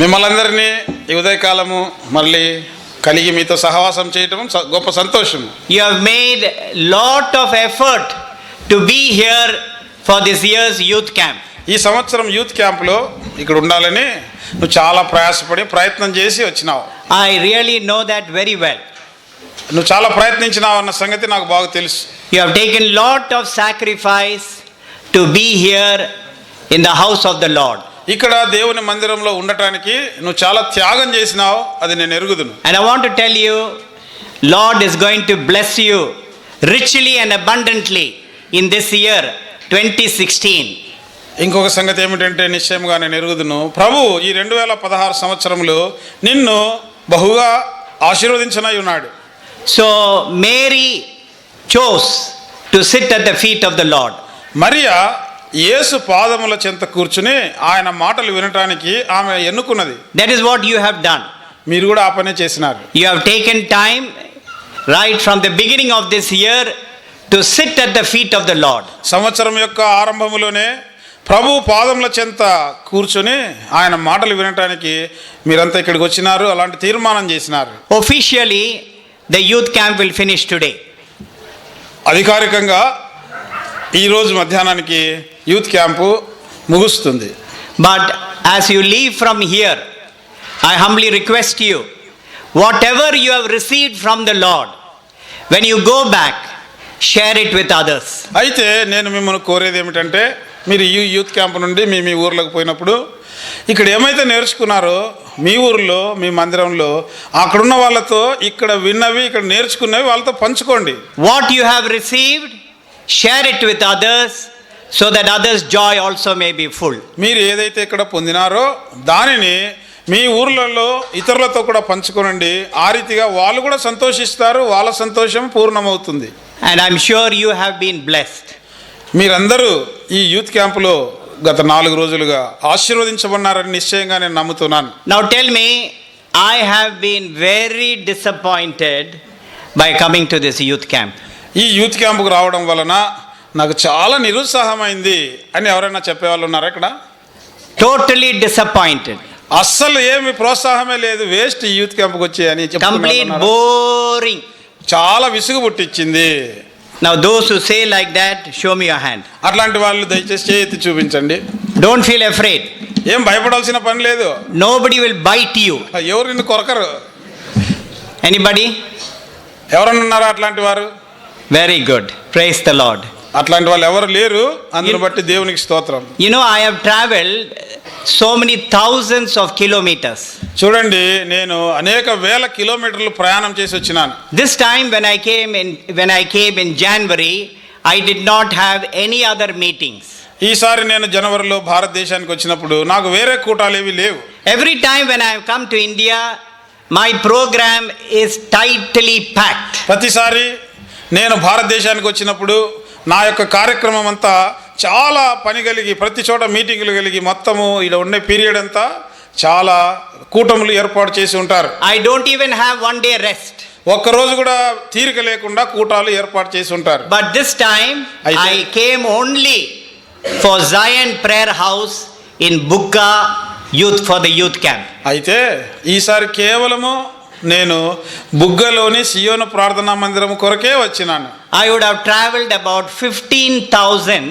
మిమ్మల్ని అందరినీ ఈ ఉదయకాలము మళ్ళీ కలిగి మీతో సహవాసం చేయటం గొప్ప సంతోషం. You have made lot of effort to be here for this year's youth camp. ఈ సంవత్సరం యూత్ క్యాంప్లో ఇక్కడ ఉండాలని నువ్వు చాలా ప్రయాసపడి ప్రయత్నం చేసి వచ్చినావు. I really know that very well. నువ్వు చాలా ప్రయత్నించినావు అన్న సంగతి నాకు బాగా తెలుసు. You have taken lot of sacrifice to be here in the house of the Lord. ఇక్కడ దేవుని మందిరంలో ఉండటానికి నువ్వు చాలా త్యాగం చేసినావు, అది నేను ఎరుగుదును. And I want to tell you, Lord is going to bless you richly and abundantly in this year 2016. ఇంకొక సంగతి ఏమిటంటే నిశ్చయంగా నేను ఎరుగుదును, ప్రభు ఈ 2016 సంవత్సరంలో నిన్ను బహుగా ఆశీర్వదించనై ఉన్నాడు. So Mary chose to sit at the feet of the Lord. Mariya యేసు పాదముల చెంత కూర్చుని ఆయన మాటలు వినటానికి ఆమె ఎన్నుకున్నది. That is what you have done. మీరు కూడా ఆ పనే చేసినారు. You have taken time right from the beginning of this year to sit at the feet of the Lord. సంవత్సరం యొక్క ఆరంభములోనే ప్రభు పాదముల చెంత కూర్చుని ఆయన మాటలు వినటానికి మీరంతా ఇక్కడికి వచ్చినారు, అలాంటి తీర్మానం చేసినారు. Officially, the youth camp will finish today. అధికారికంగా ఈరోజు మధ్యాహ్నానికి యూత్ క్యాంపు ముగుస్తుంది. But as you leave from here, I humbly request you, whatever you have received from the Lord, when you go back, share it with others. అయితే నేను మిమ్మల్ని కోరేది ఏమిటంటే, మీరు ఈ యూత్ క్యాంప్ నుండి మీ ఊర్లోకి పోయినప్పుడు ఇక్కడ ఏమైతే నేర్చుకున్నారో మీ ఊర్లో మీ మందిరంలో అక్కడున్న వాళ్ళతో ఇక్కడ విన్నవి ఇక్కడ నేర్చుకున్నవి వాళ్ళతో పంచుకోండి. What you have received, share it with others so that others' joy also may be full. మీరు ఏదైతే ఇక్కడ పొందినారో దానిని మీ ఊర్లలో ఇతరులతో కూడా పంచుకోనండి. ఆ రీతిగా వాళ్ళు కూడా సంతోషిస్తారు, వాళ్ళ సంతోషం పూర్ణమవుతుంది. And I'm sure you have been blessed. మీరందరూ ఈ యూత్ క్యాంపులో గత 4 రోజులుగా ఆశీర్వదించబడినారని నిశ్చయంగా నేను నమ్ముతున్నాను. Now tell me, I have been very disappointed by coming to this youth camp. ఈ యూత్ క్యాంపుకు రావడం వలన నాకు చాలా నిరుత్సాహమైంది అని ఎవరైనా చెప్పేవాళ్ళు ఉన్నారా ఇక్కడ? Totally disappointed. అస్సలు ఏమి ప్రోత్సాహమే లేదు, వేస్ట్ ఈ యూత్ క్యాంపుకి వచ్చి అని Complete boring. చాలా విసుగు పుట్టించింది. Now those who say like that, show me your hand. అట్లాంటి వాళ్ళు దయచేసి చేతి చూపించండి. Don't feel afraid. ఏం భయపడాల్సిన పని లేదు. Nobody will bite you. ఎవరు నిన్ను కొరకరు. Anybody? ఎవరన్నా ఉన్నారా అట్లాంటి వారు? Very good. Praise the Lord. అట్లాంటి వాళ్ళు ఎవరు లేరు, అందును బట్టి దేవునికి స్తోత్రం. You know, I have traveled so many thousands of kilometers. చూడండి, నేను అనేక వేల కిలోమీటర్లు ప్రయాణం చేసి వచ్చినాను. This time when I came in January, I did not have any other meetings. ఈసారి నేను జనవరిలో భారతదేశానికి వచ్చినప్పుడు నాకు వేరే కూటాలు ఏవి లేవు. Every time when I have come to India, my program is tightly packed. ప్రతిసారి నేను భారతదేశానికి వచ్చినప్పుడు నా యొక్క కార్యక్రమం అంతా చాలా పని కలిగి, ప్రతి చోట మీటింగులు కలిగి, మొత్తము ఇక్కడ ఉండే పీరియడ్ అంతా చాలా కూటములు ఏర్పాటు చేసి ఉంటారు. I don't even have one day rest. ఒక్కరోజు కూడా తీరిక లేకుండా కూటాలు ఏర్పాటు చేసి ఉంటారు. But this time I came only for Zion Prayer House in Bukka for the youth camp. అయితే ఈసారి కేవలము నేను బుగ్గలోని సియోను ప్రార్థనా మందిరం కొరకే వచ్చినాను. I would have traveled about 15,000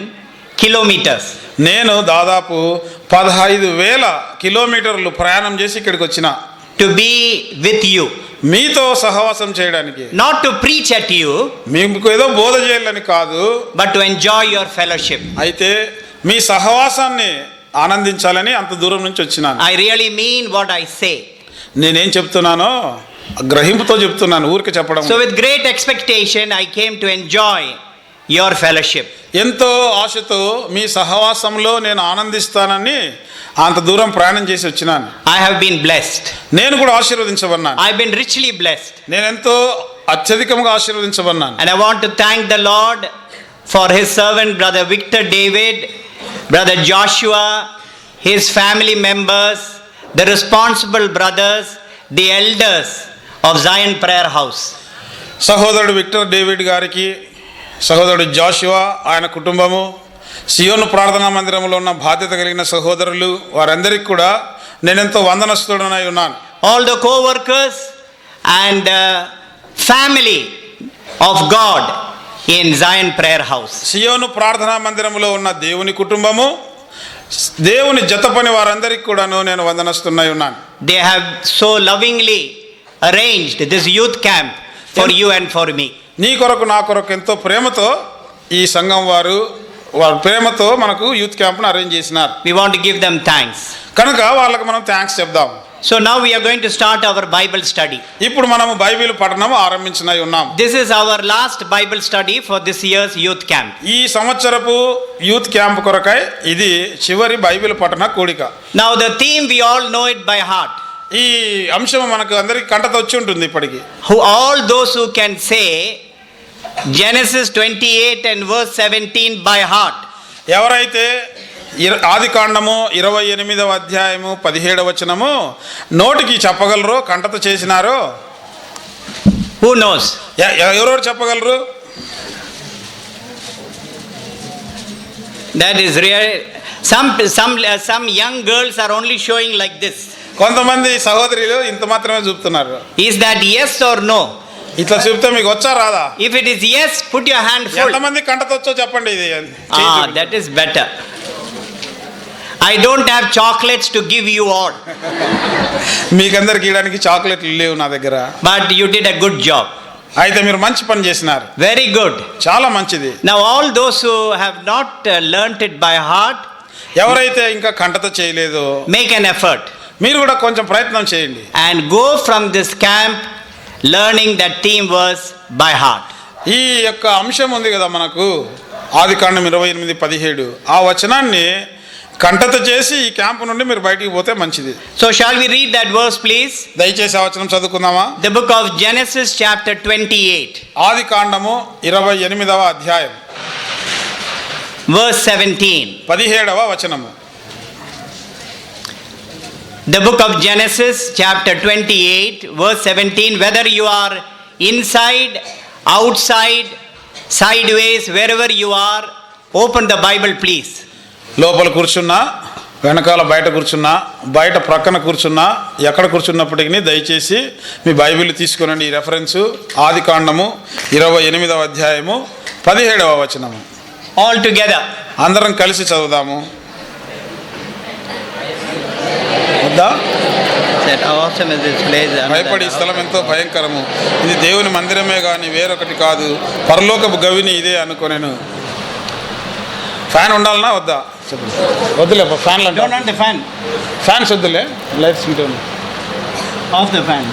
kilometers. నేను దాదాపు 15,000 కిలోమీటర్లు ప్రయాణం చేసి ఇక్కడికి వచ్చిన. To be with you. మీతో సహవాసం చేయడానికి. Not to preach at you. మీకు ఏదో బోధ చేయాలని కాదు. But to enjoy your fellowship. అయితే మీ సహవాసాన్ని ఆనందించాలని అంత దూరం నుంచి వచ్చినాను. I really mean what I say. నేనేం చెప్తున్నానో గ్రహింపుతో చెప్తున్నాను, ఊరికే చెప్పడం. So with great expectation I came to enjoy your fellowship. ఎంతో ఆశతో మీ సహవాసంలో నేను ఆనందిస్తానని అంత దూరం ప్రయాణం చేసి వచ్చినాను. I have been blessed. నేను కూడా ఆశీర్వదించబడినాను. I have been richly blessed. నేను ఎంతో అత్యధికంగా ఆశీర్వదించబడినాను. And I want to thank the Lord for his servant brother Victor David, brother Joshua, his family members, the responsible brothers, the elders of Zion Prayer House. సహోదరుడు Victor David గారికి, సహోదరుడు జాషువా ఆయన కుటుంబము, సియోను ప్రార్థనా మందిరంలో ఉన్న బాధ్యత కలిగిన సహోదరులు, వారందరికీ కూడా నేనెంతో వందనస్తుడనై ఉన్నాను. All the co-workers and family of God in Zion Prayer House. సియోను ప్రార్థనా మందిరములో ఉన్న దేవుని కుటుంబము, దేవుని జత పని వారందరికీ కూడాను నేను వందనస్తున్నై ఉన్నాను. They have so lovingly arranged this youth camp for you and for me. నీ కొరకు నా కొరకు ఎంతో ప్రేమతో ఈ సంఘం వారు ప్రేమతో మనకు యూత్ క్యాంప్ను అరేంజ్ చేసినారు. We want to give them thanks. కనుక వాళ్ళకి మనం థ్యాంక్స్ చెప్దాం. So now we are going to start our Bible study. ఇప్పుడు మనము బైబిల్ పఠనం ఆరంభించినై ఉన్నాం. This is our last Bible study for this year's youth camp. ఈ సంవత్సరపు యూత్ క్యాంప్ కొరకై ఇది చివరి బైబిల్ పఠన కూడిక. Now the theme we all know it by heart. ఈ అంశం మనకు అందరికి కంటత వచ్చి ఉంటుంది ఇప్పటికి. All those who can say Genesis 28 and verse 17 by heart. ఎవరైతే ఆది కాండము 28వ అధ్యాయము 17వ వచనము నోటికి చెప్పగలరో, కంటత చేసినారో, Who knows? ఎవరెవరు చెప్పగలరు? That is real. Some young girls are only showing like this. కొంతమంది సహోదరులు ఇంత మాత్రమే చూపుతున్నారు. Is that yes or no? ఇట్లా చెప్తే మీకు వచ్చా రాదా? If it is yes, put your hand full. ఎంతమంది కంటత వచ్చో చెప్పండి. ఇది That is better. I don't have chocolates to give you all. మీకందరికి ఇవ్వడానికి చాక్లెట్లు లేవు నా దగ్గర. But you did a good job. అయితే మీరు మంచి పని చేసినారు. Very good. చాలా మంచిది. Now all those who have not learnt it by heart, ఎవరైతే ఇంకా కంటత చేయలేదో make an effort మీరు కూడా కొంచెం ప్రయత్నం చేయండి. and go from this camp learning that theme verse by heart. ఈ యొక్క అంశం ఉంది కదా మనకు ఆది కాండం 28:17 ఆ వచనాన్ని కంటత చేసి ఈ క్యాంపు నుండి మీరు బయటికి పోతే మంచిది. So shall we read that verse please? దయచేసి ఆ వచనం చదువుకుందామా? The book of Genesis chapter 28 ఆది కాండము 28వ అధ్యాయం verse 17. 17వ వచనము. The book of Genesis chapter 28 verse 17. Whether you are inside, outside, sideways, wherever you are, open the Bible please. లోపల కూర్చున్నా, వెనకాల బయట కూర్చున్నా, బయట ప్రక్కన కూర్చున్నా, ఎక్కడ కూర్చున్నప్పటికీ దయచేసి మీ బైబిల్ తీసుకునండి. ఈ రెఫరెన్సు ఆది కాండము 28వ అధ్యాయము 17వ వచనము. All together. అందరం కలిసి చదువుదాము. వద్దా? That awesome is this place. భయపడి ఈ స్థలం ఎంతో భయంకరము, ఇది దేవుని మందిరమే కానీ వేరొకటి కాదు, పరలోకపు గవిని ఇదే అనుకోనేను. ఫ్యాన్ ఉండాలనా వద్దా? చెప్పండి. వద్దులే ఫ్యాన్లు అంటే. Don't want the fan. Fans వద్దులే, లైట్స్ ఉంటుంది. Off the fan.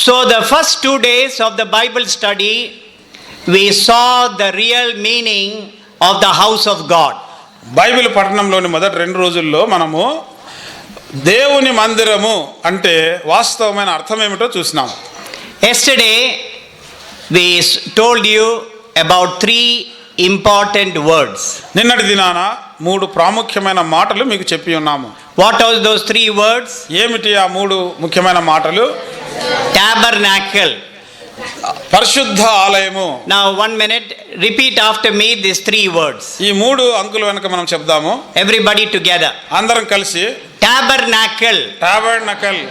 So the first 2 days of the Bible study, we saw the real meaning of the house of God. Bible పఠనంలోని మొదటి 2 రోజుల్లో మనము దేవుని మందిరము అంటే వాస్తవమైన అర్థం ఏమిటో చూసినాం. Yesterday, we told you about 3 important words. నిన్నటి దినాన 3 ప్రాముఖ్యమైన మాటలు మీకు చెప్పి ఉన్నాము. What are those 3 words? ఏమిటి ఆ 3 ముఖ్యమైన మాటలు? Tabernacle. పరిశుద్ధ ఆలయము. Now 1 minute, repeat after me these 3 words. ఈ 3 అంకుల వెనక మనం చెప్దాము. Everybody together. అందరం కలిసి. Tabernacle. Tabernacle.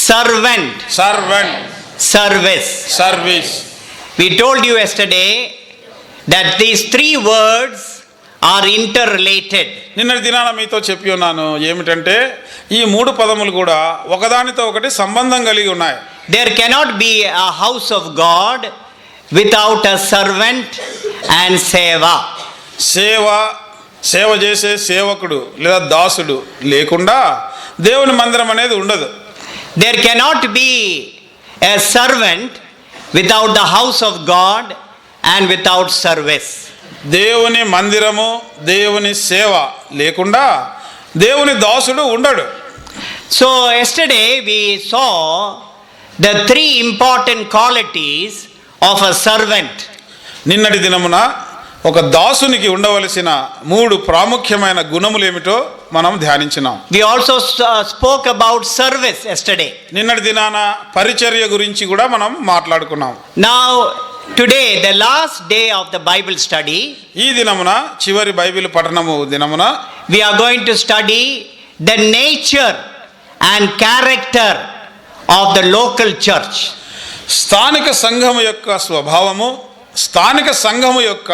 Servant. Servant. Service. Service. We told you yesterday that these 3 words are interrelated. నిన్నటి దినాన మీతో చెప్పి ఉన్నాను ఏమిటంటే ఈ 3 పదములు కూడా ఒకదానితో ఒకటి సంబంధం కలిగి ఉన్నాయి. There cannot be a house of God without a servant and seva. సేవ చేసే సేవకుడు లేదా దాసుడు లేకుండా దేవుని మందిరం అనేది ఉండదు. There cannot be a servant without the house of God and without service. దేవుని మందిరము, దేవుని సేవ లేకుండా దేవుని దాసుడు ఉండడు. So yesterday we saw the 3 important qualities of a servant. నిన్నటి దినమున ఒక దాసునికి ఉండవలసిన 3 ప్రాముఖ్యమైన గుణములు ఏమిటో మనం ధ్యానించినాం. We also spoke about service yesterday. నిన్నటి దినాన పరిచర్య గురించి కూడా మనం మాట్లాడుకున్నాం. Now today, the last day of the Bible study, ఈ దినమున చివరి బైబిల్ పఠనము దినమున we are going to study the nature and character of the local church. స్థానిక సంఘము యొక్క స్వభావము, స్థానిక సంఘము యొక్క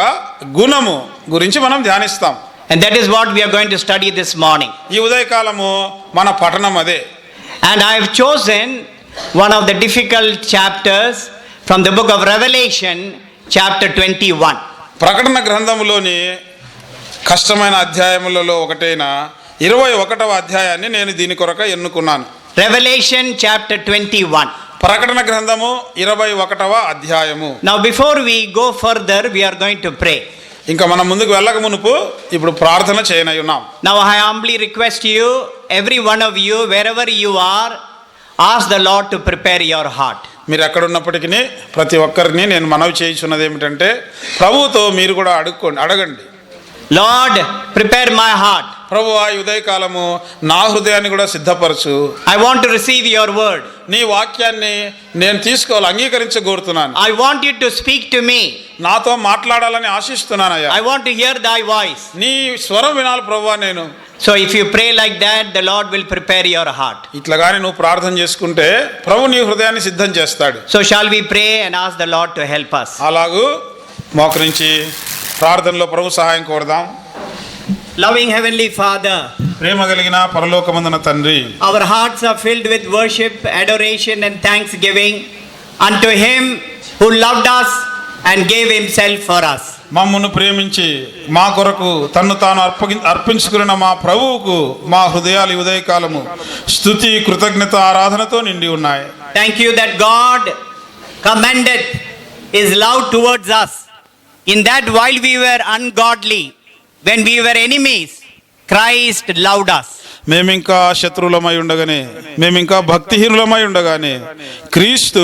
గుణము గురించి మనం ధ్యానిస్తాం. And that is what we are going to study this morning. ఈ ఉదయకాలము మన పఠనం అదే. And I have chosen one of the difficult chapters from the book of Revelation, chapter 21. ప్రకటన గ్రంథములోని కష్టమైన అధ్యాయములలో ఒకటైన 21వ అధ్యాయాన్ని నేను దీని కొరకు ఎన్నుకున్నాను. Revelation chapter 21. ప్రకటన గ్రంథము 21వ అధ్యాయము. Now before we go further, we are going to pray. ఇంకా మనం ముందుకు వెళ్ళక మునుపు ఇప్పుడు ప్రార్థన చేయనై ఉన్నాం. Now I humbly request you, every one of you, wherever you are, ask the Lord to prepare your heart. మీరు ఎక్కడ ఉన్నప్పటికీ ప్రతి ఒక్కరిని నేను మనవి చేయించున్నది ఏమిటంటే ప్రభువుతో మీరు కూడా అడగండి. Lord, prepare my heart. ప్రభువా ఈ ఉదయకాలము నా హృదయాన్ని కూడా సిద్ధపరచు. I want to receive your word. నీ వాక్యాన్ని నేను తీసుకోవాలి, అంగీకరించగోరుతున్నాను. I want you to speak to me. నాతో మాట్లాడాలని ఆశిస్తున్నానయ్యా. I want to hear thy voice. నీ స్వరం వినాలి ప్రభువా నేను. So if you pray like that, the Lord will prepare your heart. ఇట్లాగానే నువ్వు ప్రార్థన చేసుకుంటే ప్రభు నీ హృదయాన్ని సిద్ధం చేస్తాడు. So shall we pray and ask the Lord to help us? అలాగూ మోకరించి ప్రార్థనలో ప్రభు సహాయం కోరదాం. Loving Heavenly Father, ప్రేమ కలిగిన పరలోకమందున తండ్రి, our hearts are filled with worship, adoration and thanksgiving unto Him who loved us and gave Himself for us. మమ్మను ప్రేమించి మా కొరకు తన్ను తాను అర్పించుకున్న మా ప్రభువుకు మా హృదయాలు ఈ ఉదయకాలము స్తుతి కృతజ్ఞత ఆరాధనతో నిండి ఉన్నాయి. Thank you that God commended His love towards us in that while we were ungodly, when we were enemies, Christ loved us. మేమింకా శత్రువులమై ఉండగానే, మేమింకా భక్తిహీనులమై ఉండగానే క్రీస్తు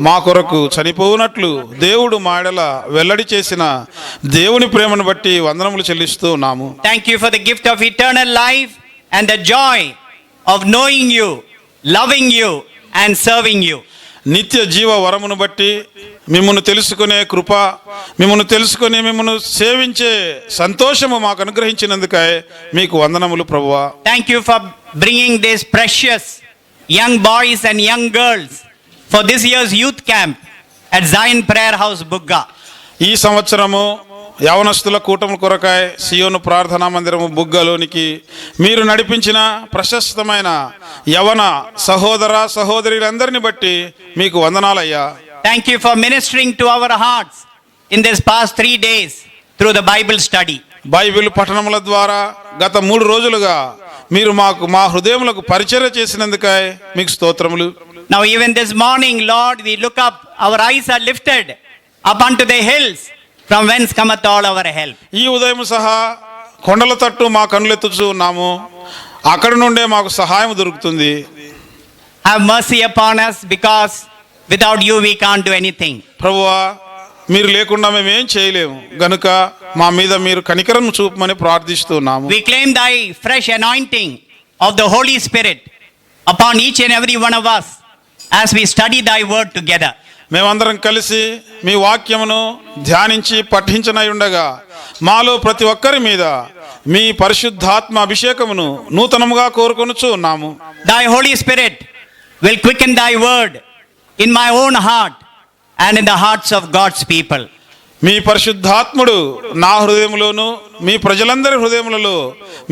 మా కొరకు చనిపోవునట్లు దేవుడు మా ఎడల వెల్లడి చేసిన దేవుని ప్రేమను బట్టి వందనములు చెల్లిస్తూ ఉన్నాము. Thank you for the gift of eternal life and the joy of knowing you, loving you and serving you. నిత్య జీవ వరమును బట్టి మిమ్మల్ని తెలుసుకునే కృప, మిమ్మల్ని తెలుసుకుని మిమ్మల్ని సేవించే సంతోషము మాకు అనుగ్రహించినందుకై మీకు వందనములు ప్రభువా. Thank you for bringing these precious young boys and young girls for this year's youth camp at Zion Prayer House, Bugga. ఈ సంవత్సరము యవనస్తుల కూటమి కొరకై సియోను ప్రార్థనా మందిరము బుగ్గలోనికి మీరు నడిపించిన ప్రశస్తమైన యవన సహోదర సహోదరులందరిని బట్టి మీకు వందనాలయ్యా. Thank you for ministering to our hearts in this past 3 days through the Bible study. Bible పఠనముల ద్వారా గత 3 రోజులుగా మీరు మాకు మా హృదయములకు పరిచర్య చేసినందుకై మీకు స్తోత్రములు. Now even this morning, Lord, we look up, our eyes are lifted up unto the hills from whence cometh all our help. ఈ ఉదయం సహా కొండల తట్టు మా కన్నులెత్తుచూ ఉన్నాము, అక్కడ నుండే మాకు సహాయం దొరుకుతుంది. Have mercy upon us, because without you we can't do anything. ప్రభువా మీరు లేకుండా మేమేం చేయలేము గనుక మా మీద మీరు కనికరం చూపమని ప్రార్థిస్తున్నాము. We claim thy fresh anointing of the Holy Spirit upon each and every one of us as we study thy word together. మేమందరం కలిసి మీ వాక్యమును ధ్యానించి పఠించనై ఉండగా మాలో ప్రతి ఒక్కరి మీద మీ పరిశుద్ధాత్మ అభిషేకమును నూతనముగా కోరుకొనుచూ ఉన్నాము. Thy Holy Spirit will quicken thy word in my own heart and in the hearts of God's people. మీ పరిశుద్ధాత్ముడు నా హృదయములోను మీ ప్రజలందరి హృదయములలో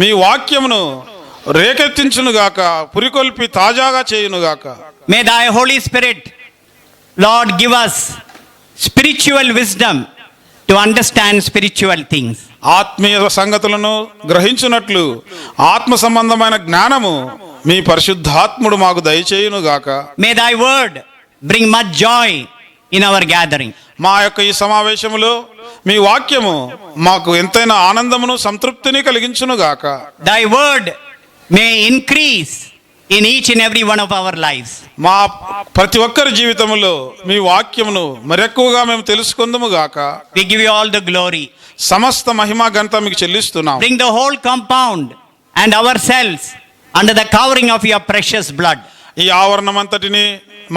మీ వాక్యమును రేకెత్తించునుగాక, పురికొల్పి తాజాగా చేయునుగాక. May thy Holy Spirit, Lord, give us spiritual wisdom to understand spiritual things. ఆత్మీయ సంగతులను గ్రహించున్నట్లు ఆత్మ సంబంధమైన జ్ఞానము మీ పరిశుద్ధాత్ముడు మాకు దయచేయునుగాక. May thy word bring much joy in our gathering. మా యొక్క ఈ సమావేశములో మీ వాక్యము మాకు ఎంతైనా ఆనందమును సంతృప్తిని కలిగించునుగాక. Thy word may increase in each and every one of our lives. మా ప్రతి ఒక్కరి జీవితములో మీ వాక్యమును మరెక్కువగా మేము తెలుసుకుందుము గాక. We give you all the glory. సమస్త మహిమ ఘనత మీకు చెల్లిస్తున్నాం. Bring the whole compound and ourselves under the covering of your precious blood. ఈ ఆవరణమంతటిని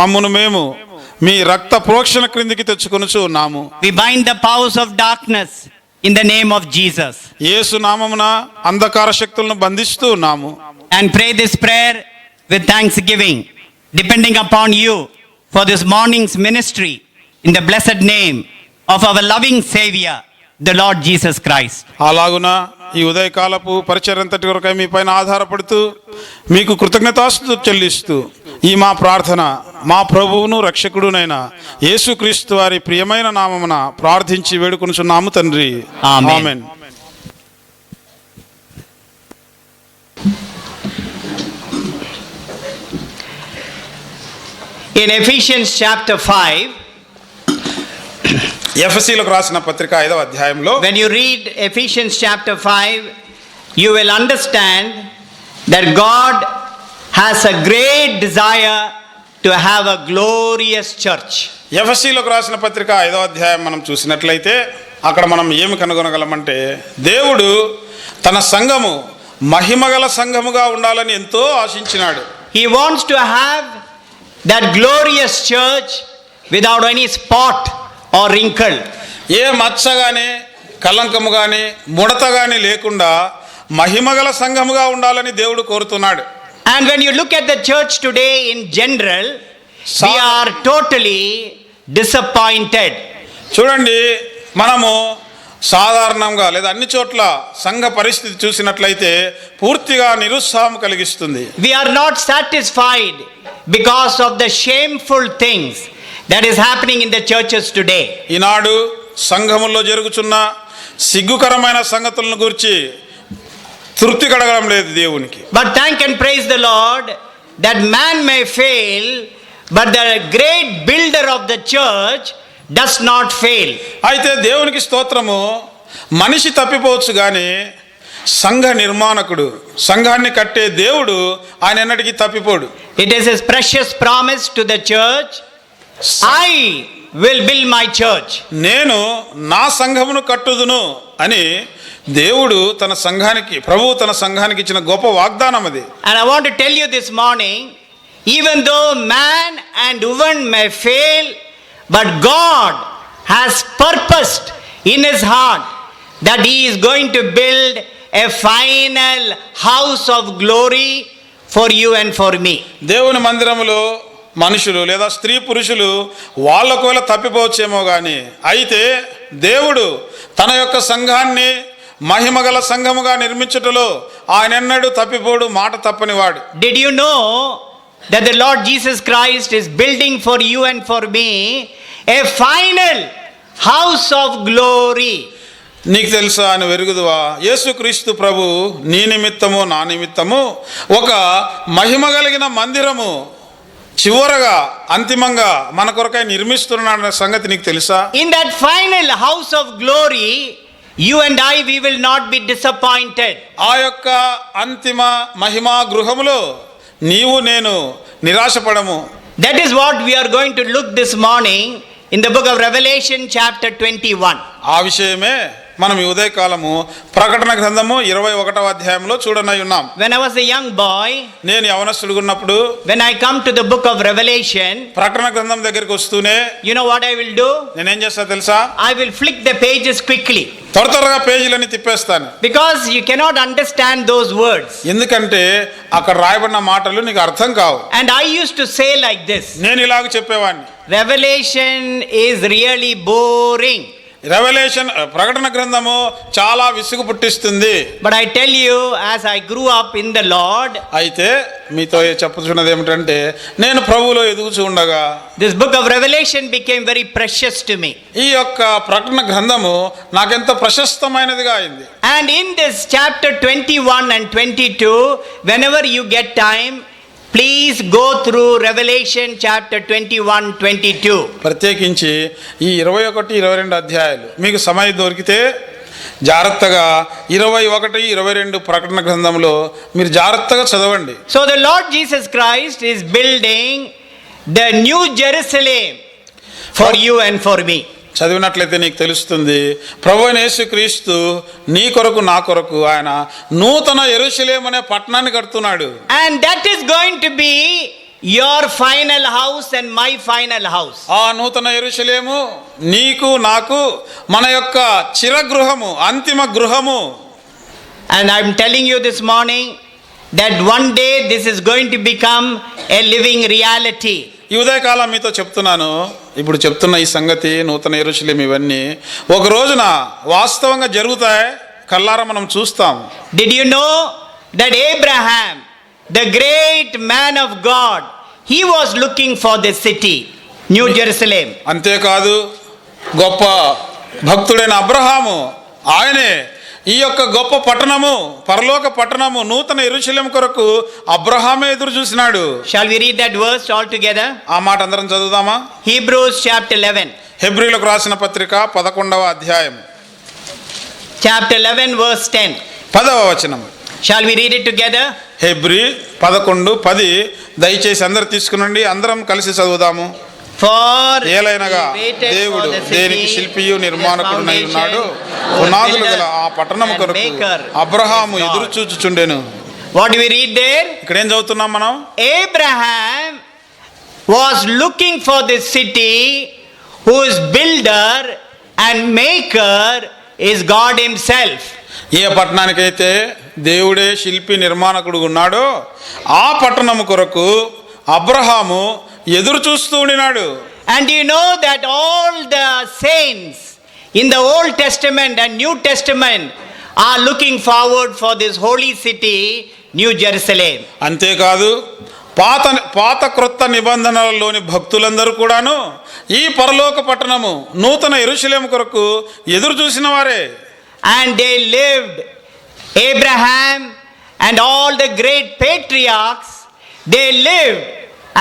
మమ్మును మేము మీ రక్త ప్రోక్షణ క్రిందికి తెచ్చుకొనుచు ఉన్నాము. We bind the powers of darkness in the name of Jesus. యేసు నామమున అంధకార శక్తులను బంధిస్తూ ఉన్నాము. And pray this prayer with thanksgiving, depending upon you for this morning's ministry in the blessed name of our loving Savior, the Lord Jesus Christ. అలాగున ఈ ఉదయకాలపు పరిచర్యంతటి కొరకై మీ పైన ఆధారపడుతూ మీకు కృతజ్ఞతాస్తుతులు చెల్లిస్తూ ఈ మా ప్రార్థన మా ప్రభువును రక్షకుడునైన యేసుక్రీస్తు వారి ప్రియమైన నామమున ప్రార్థించి వేడుకొనుచున్నాము తండ్రి. ఆమేన్. ఆమేన్. In Ephesians chapter 5, ఎఫెసీయులకు రాసిన పత్రిక 5వ అధ్యాయంలో when you read Ephesians chapter 5, you will understand that God has a great desire to have a glorious church. ఎఫెసీయులకు రాసిన పత్రిక 5వ అధ్యాయం మనం చూసినట్లయితే అక్కడ మనం ఏమి కనుగొనగలమంటే దేవుడు తన సంఘము మహిమగల సంఘముగా ఉండాలని ఎంతో ఆశించినాడు. He wants to have that glorious church without any spot or wrinkle. ఏ మచ్చ కానీ కలంకము కానీ ముడత కానీ లేకుండా మహిమగల సంఘముగా ఉండాలని దేవుడు కోరుతున్నాడు. And when you look at the church today in general, we are totally disappointed. చూడండి, మనము సాధారణంగా లేదా అన్ని చోట్ల సంఘ పరిస్థితి చూసినట్లయితే పూర్తిగా నిరుత్సాహం కలిగిస్తుంది. We are not satisfied because of the shameful things that is happening in the churches today. ఈనాడు సంఘముల్లో జరుగుతున్న సిగ్గుకరమైన సంగతులను గురించి తృప్తి కడగడం లేదు దేవునికి. But thank and praise the Lord that man may fail, but the great builder of the church does not fail. అయితే దేవునికి స్తోత్రము, మనిషి తప్పిపోవచ్చు కానీ సంఘ నిర్మాణకుడు, సంఘాన్ని కట్టే దేవుడు ఆయన ఎన్నటికీ తప్పిపోడు. It is his precious promise to the church, I will build my church. నేను నా సంఘమును కట్టుదును అని దేవుడు తన సంఘానికి, ప్రభువు తన సంఘానికి ఇచ్చిన గొప్ప వాగ్దానం అది. And I want to tell you this morning, even though man and woman may fail, but God has purposed in his heart that he is going to build a final house of glory for you and for me. దేవుని మందిరములో మనుషులు లేదా స్త్రీ పురుషులు వాళ్ళకు వేళ తప్పిపోవచ్చేమో కానీ అయితే దేవుడు తన యొక్క సంఘాన్ని మహిమగల సంఘముగా నిర్మించుటలో ఆయన ఎన్నడూ తప్పిపోడు, మాట తప్పనివాడు. Did you know that the Lord Jesus Christ is building for you and for me a final house of glory? నీకు తెలుసా అని వెరుగుదువా, యేసుక్రీస్తు ప్రభు నీ నిమిత్తము నా నిమిత్తము ఒక మహిమ కలిగిన మందిరము చివరగా అంతిమంగా మన కొరకై నిర్మిస్తున్నాడన్న సంగతి నీకు తెలుసా? In that final house of glory, you and I, we will not be disappointed. ఆ యొక్క అంతిమ మహిమా గృహములో నీవు నేను నిరాశపడము. That is what we are going to look this morning in the book of Revelation chapter 21. ఆ విషయమే మనం ఈ ఉదయకాలము ప్రకటన గ్రంథము 21వ అధ్యాయంలో చూడనై ఉన్నాం. When I was a young boy, నేను యవనస్తుడిగా ఉన్నప్పుడు when I come to the book of Revelation, ప్రకటన గ్రంథం దగ్గరికి వస్తూనే you know what I will do? నేనేం చేస్తా తెలుసా? I will flick the pages quickly. త్వరగా పేజీలని తిప్పేస్తాను. Because you cannot understand those words. ఎందుకంటే అక్కడ రాయబడిన మాటలు నీకు అర్థం కావు. And I used to say like this, నేను ఇలాగ చెప్పేవాడిని, Revelation is really boring. Revolution ప్రకటన గ్రంథము చాలా విసుగు పుట్టిస్తుంది. But I tell you, as I grew up in the Lord, అయితే మీతో చెప్పుచున్నది ఏమిటంటే నేను ప్రభువులో ఎదుగుచూ ఉండగా this book of Revelation became very precious to me. ఈ యొక్క ప్రకటన గ్రంథము నాకెంతో ప్రశస్తమైనదిగా అయింది. And in this chapter 21 and 22, whenever you get time, please go through Revelation chapter 21, 22. ప్రత్యేకించి ఈ 21, 22 అధ్యాయాలు మీకు సమయం దొరికితే జాగ్రత్తగా 21, 22 ప్రకటన గ్రంథంలో మీరు జాగ్రత్తగా చదవండి. So the Lord Jesus Christ is building the new Jerusalem for you and for me. చదివినట్లయితే నీకు తెలుస్తుంది, ప్రభువైన యేసుక్రీస్తు నీ కొరకు నా కొరకు ఆయన నూతన యెరూషలేము అనే పట్టణాన్ని కడుతున్నాడు. And that is going to be your final house and my final house. ఆ నూతన యెరూషలేము నీకు నాకు మన యొక్క చిరగృహము, అంతిమ గృహము. And I'm telling you this morning that one day this is going to become a living reality. ఈ ఉదయకాలం మీతో చెప్తున్నాను, ఇప్పుడు చెప్తున్న ఈ సంగతి, నూతన యెరూషలేము ఇవన్నీ ఒక రోజున వాస్తవంగా జరుగుతాయి, కల్లారా మనం చూస్తాం. Did you know that Abraham, the great man of God, he was looking for the city, New Jerusalem. అంతేకాదు గొప్ప భక్తుడైన అబ్రహాము, ఆయనే ఈ యొక్క గొప్ప పట్టణము, పరలోక పట్టణము, నూతన యెరూషలేము కొరకు అబ్రహామే ఎదురు చూసినాడు. Shall we read that verse all together? ఆ మాట అందరం చదువుదామా? Hebrews chapter 11. హెబ్రీయులకు రాసిన పత్రిక 11వ అధ్యాయం Chapter 11 verse 10. 10వ వచనం. Shall we read it together? Hebrew 11:10. దయచేసి అందరు తీసుకునండి, అందరం కలిసి చదువుదాము. For ఏలైనగా he waited దేవుడు for the city, దేనికి శిల్పియు నిర్మాణకుడునై the ఉన్నాడు, foundation, పునాదులు గల builder ఆ పట్టణము and కొరకు maker అబ్రహాము is God. ఎదురు చూచుచుండెను. What do we read there? ఇక్కడ ఏం చదువుతున్నాం మనం? Abraham was looking for this city whose builder and maker is God himself. ఏ పట్టణానికైతే దేవుడే శిల్పి నిర్మాణకుడు ఉన్నాడో ఆ పట్టణము కొరకు అబ్రహాము ఎదురు చూస్తూ ఉండినాడు. And you know that all the saints in the Old Testament and New Testament are looking forward for this holy city, New Jerusalem. అంతేకాదు పాత క్రొత్త నిబంధనలలోని భక్తులందరూ కూడాను ఈ పరలోక పట్టణము, నూతన యెరూషలేము కొరకు ఎదురు చూసిన వారే. And they lived, Abraham and all the great patriarchs, they lived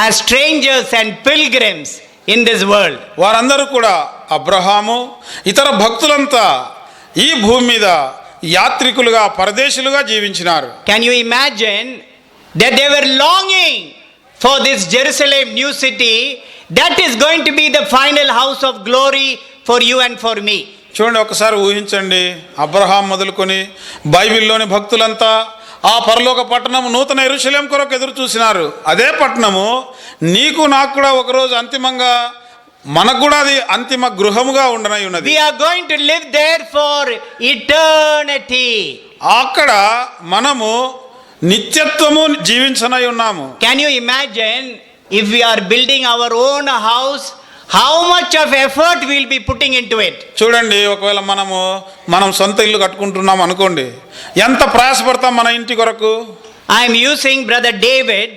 as strangers and pilgrims in this world. వారందరూ కూడా అబ్రహాము ఇతర భక్తులంతా ఈ భూమి మీద యాత్రికులుగా, పరదేశులుగా జీవించినారు. Can you imagine that they were longing for this Jerusalem new city that is going to be the final house of glory for you and for me? చూడండి, ఒకసారి ఊహించండి, అబ్రహాం మొదలుకొని బైబిల్లోని భక్తులంతా ఆ పరలోక పట్టణము, నూతన యెరూషలేము కొరకు ఎదురు చూసినారు. అదే పట్టణము నీకు నాకు కూడా ఒకరోజు అంతిమంగా, మనకు కూడా అది అంతిమ గృహముగా ఉండనై ఉన్నది. We are going to live there for eternity. అక్కడ మనము నిత్యత్వము జీవించనై ఉన్నాము. Can you imagine if we are building our own house, how much of effort we will be putting into it? చూడండి, ఒకవేళ మనం సొంత ఇల్లు కట్టుకుంటున్నాం అనుకోండి, ఎంత ప్రయాసపడతాం మన ఇంటి కొరకు. I am using brother David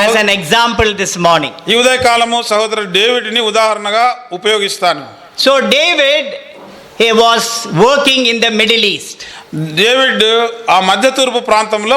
as an example this morning. ఈ ఉదయకాలము సహోదరుడు డేవిడ్ని ఉదాహరణగా ఉపయోగిస్తాను. So David, he was working in the Middle East. David ఆ మధ్య తూర్పు ప్రాంతంలో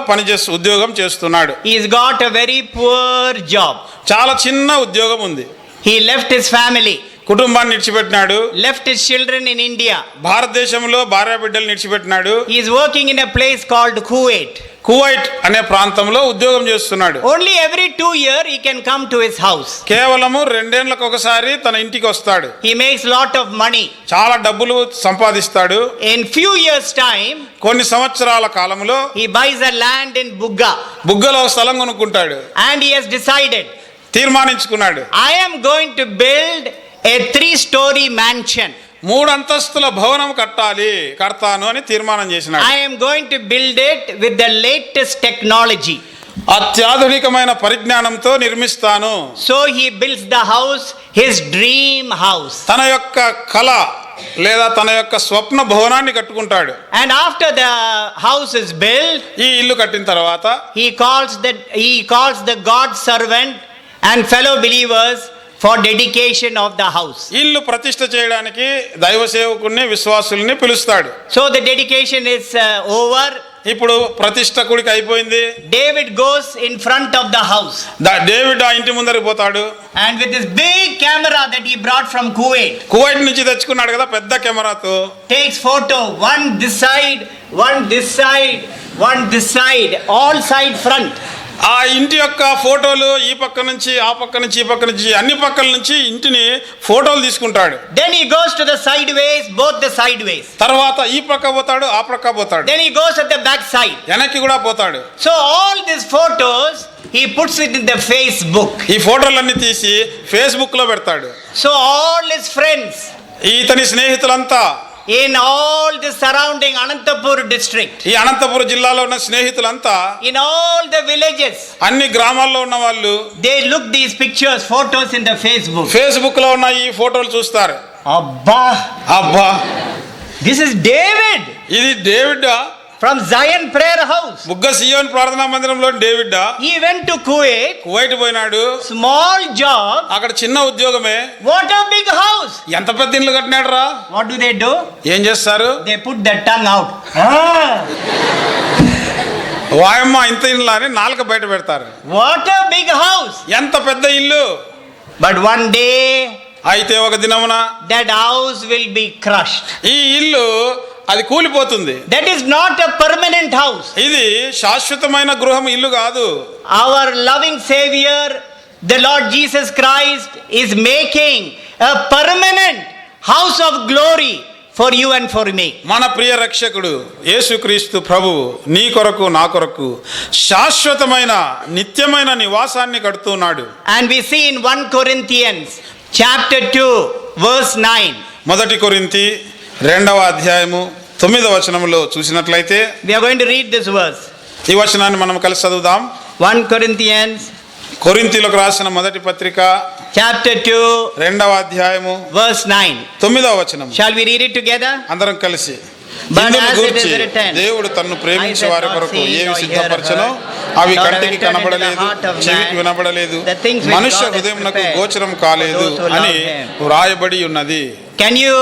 ఉద్యోగం చేస్తున్నాడు. He's got a very poor job. చాలా చిన్న ఉద్యోగం ఉంది. He left his family, కుటుంబాన్ని విడిచిపెట్టినాడు. left his children in India. భారతదేశంలో భార్య బిడ్డలు విడిచిపెట్టినాడు. He is working in a place called Kuwait. Kuwait అనే ప్రాంతంలో ఉద్యోగం చేస్తున్నాడు. Only every 2 years he can come to his house. కేవలము 2 ఏళ్లకు ఒకసారి తన ఇంటికి వస్తాడు. He makes lot of money. చాలా డబ్బులు సంపాదిస్తాడు. In few years time, కొన్ని సంవత్సరాల కాలంలో he buys a land in Bugga. బుగ్గలో స్థలం కొనుక్కుంటాడు. And he has decided, తీర్మానించుకున్నాడు, I am going to build a 3-story mansion. 3 అంతస్తుల భవనం కడతాను అని తీర్మానం చేసినాడు. I am going to build it with the latest technology. అత్యాధునికమైన పరిజ్ఞానంతో నిర్మిస్తాను. So he builds the house, his dream house. తన యొక్క కళ లేదా తన యొక్క స్వప్న భవనాన్ని కట్టుకుంటాడు. And after the house is built, ఈ ఇల్లు కట్టిన తర్వాత he calls the God servant and fellow believers for dedication of the house. ఇల్లు ప్రతిష్ఠ చేయడానికి దైవ సేవకుల్ని, విశ్వాసుల్ని పిలుస్తాడు. So the dedication is over. ఇప్పుడు ప్రతిష్ఠకుడికి అయిపోయింది. David goes in front of the house. David ఆ ఇంటి ముందరికి పోతాడు. And with this big camera that he brought from Kuwait, Kuwait నుంచి తెచ్చుకున్నాడు కదా పెద్ద కెమెరాతో, takes photo, one this side, one this side, one this side, all side front. ఆ ఇంటి యొక్క ఫోటోలు ఈ పక్క నుంచి ఆ పక్క నుంచి ఈ పక్క నుంచి అన్ని పక్కల నుంచి ఇంటిని ఫోటోలు తీసుకుంటాడు. Then he goes to the sideways, both the sideways. తర్వాత ఈ పక్క పోతాడు, ఆ పక్క పోతాడు, Then he goes at the back side. వెనక్కి కూడా పోతాడు. So all these photos, he puts it in the Facebook. ఈ ఫోటోలన్నీ తీసి ఫేస్బుక్ లో పెడతాడు. So all his friends ఇతని స్నేహితులంతా in all the surrounding Anantapur district, ఈ అనంతపురం జిల్లాలో ఉన్న స్నేహితులంతా, in all the villages, అన్ని గ్రామాల్లో ఉన్న వాళ్ళు they look these pictures, photos in the Facebook. Facebook లో ఉన్న ఈ ఫోటోలు చూస్తారు. Abba, అబ్బా, this is David ఇది David from Zion Prayer House. బుగ్గ సియోన్ ప్రార్థనా మందిరంలో David He went to Kuwait, Kuwait పోయినాడు. small job. అక్కడ చిన్న ఉద్యోగమే. What a big house. ఎంత పెద్ద ఇల్లు కట్టినాడు రా. What do? ఏం చేస్తారు? They put the tongue out. వాయమ్మ ఇంత ఇల్లు అని నాలుక బయట పెడతారు. What a big house. ఎంత పెద్ద ఇల్లు. But one day అయితే ఒక దినమున that house will be crushed. ఈ ఇల్లు అది కూలిపోతుంది. That is not a permanent house. ఇది శాశ్వతమైన గృహం ఇల్లు కాదు. Our loving Savior, the Lord Jesus Christ, is making a permanent house of glory for you and for me. మన ప్రియ రక్షకుడు యేసుక్రీస్తు ప్రభువు నీ కొరకు నా కొరకు శాశ్వతమైన నిత్యమైన నివాసాన్ని కడుతున్నాడు. And we see in 1 Corinthians chapter 2 verse 9. మొదటి కొరింథీ 2వ అధ్యాయము 9వ వచనంలో చూసినట్లయితే We are going to read this verse. ఈ వచనాన్ని మనం కలిసి చదువుదాం. 1 Corinthians కొరింథీలకు రాసిన మొదటి పత్రిక chapter 2 2వ అధ్యాయము verse 9. 9వ వచనం. Shall we read it together? అందరం కలిసి. But ఇందును as it గూర్చి is written, దేవుడు తన్ను ప్రేమించే eyes have వారి not కొరకు seen ఏవి nor సిద్ధపరచనో heard అవి nor కంటికి entered into కనబడలేదు, the heart of చెవికి man, వినబడలేదు, the things which మనుష్య God has హృదయమునకు prepared గోచరం for కాలేదు those who love అని him. వ్రాయబడి ఉన్నది. Can you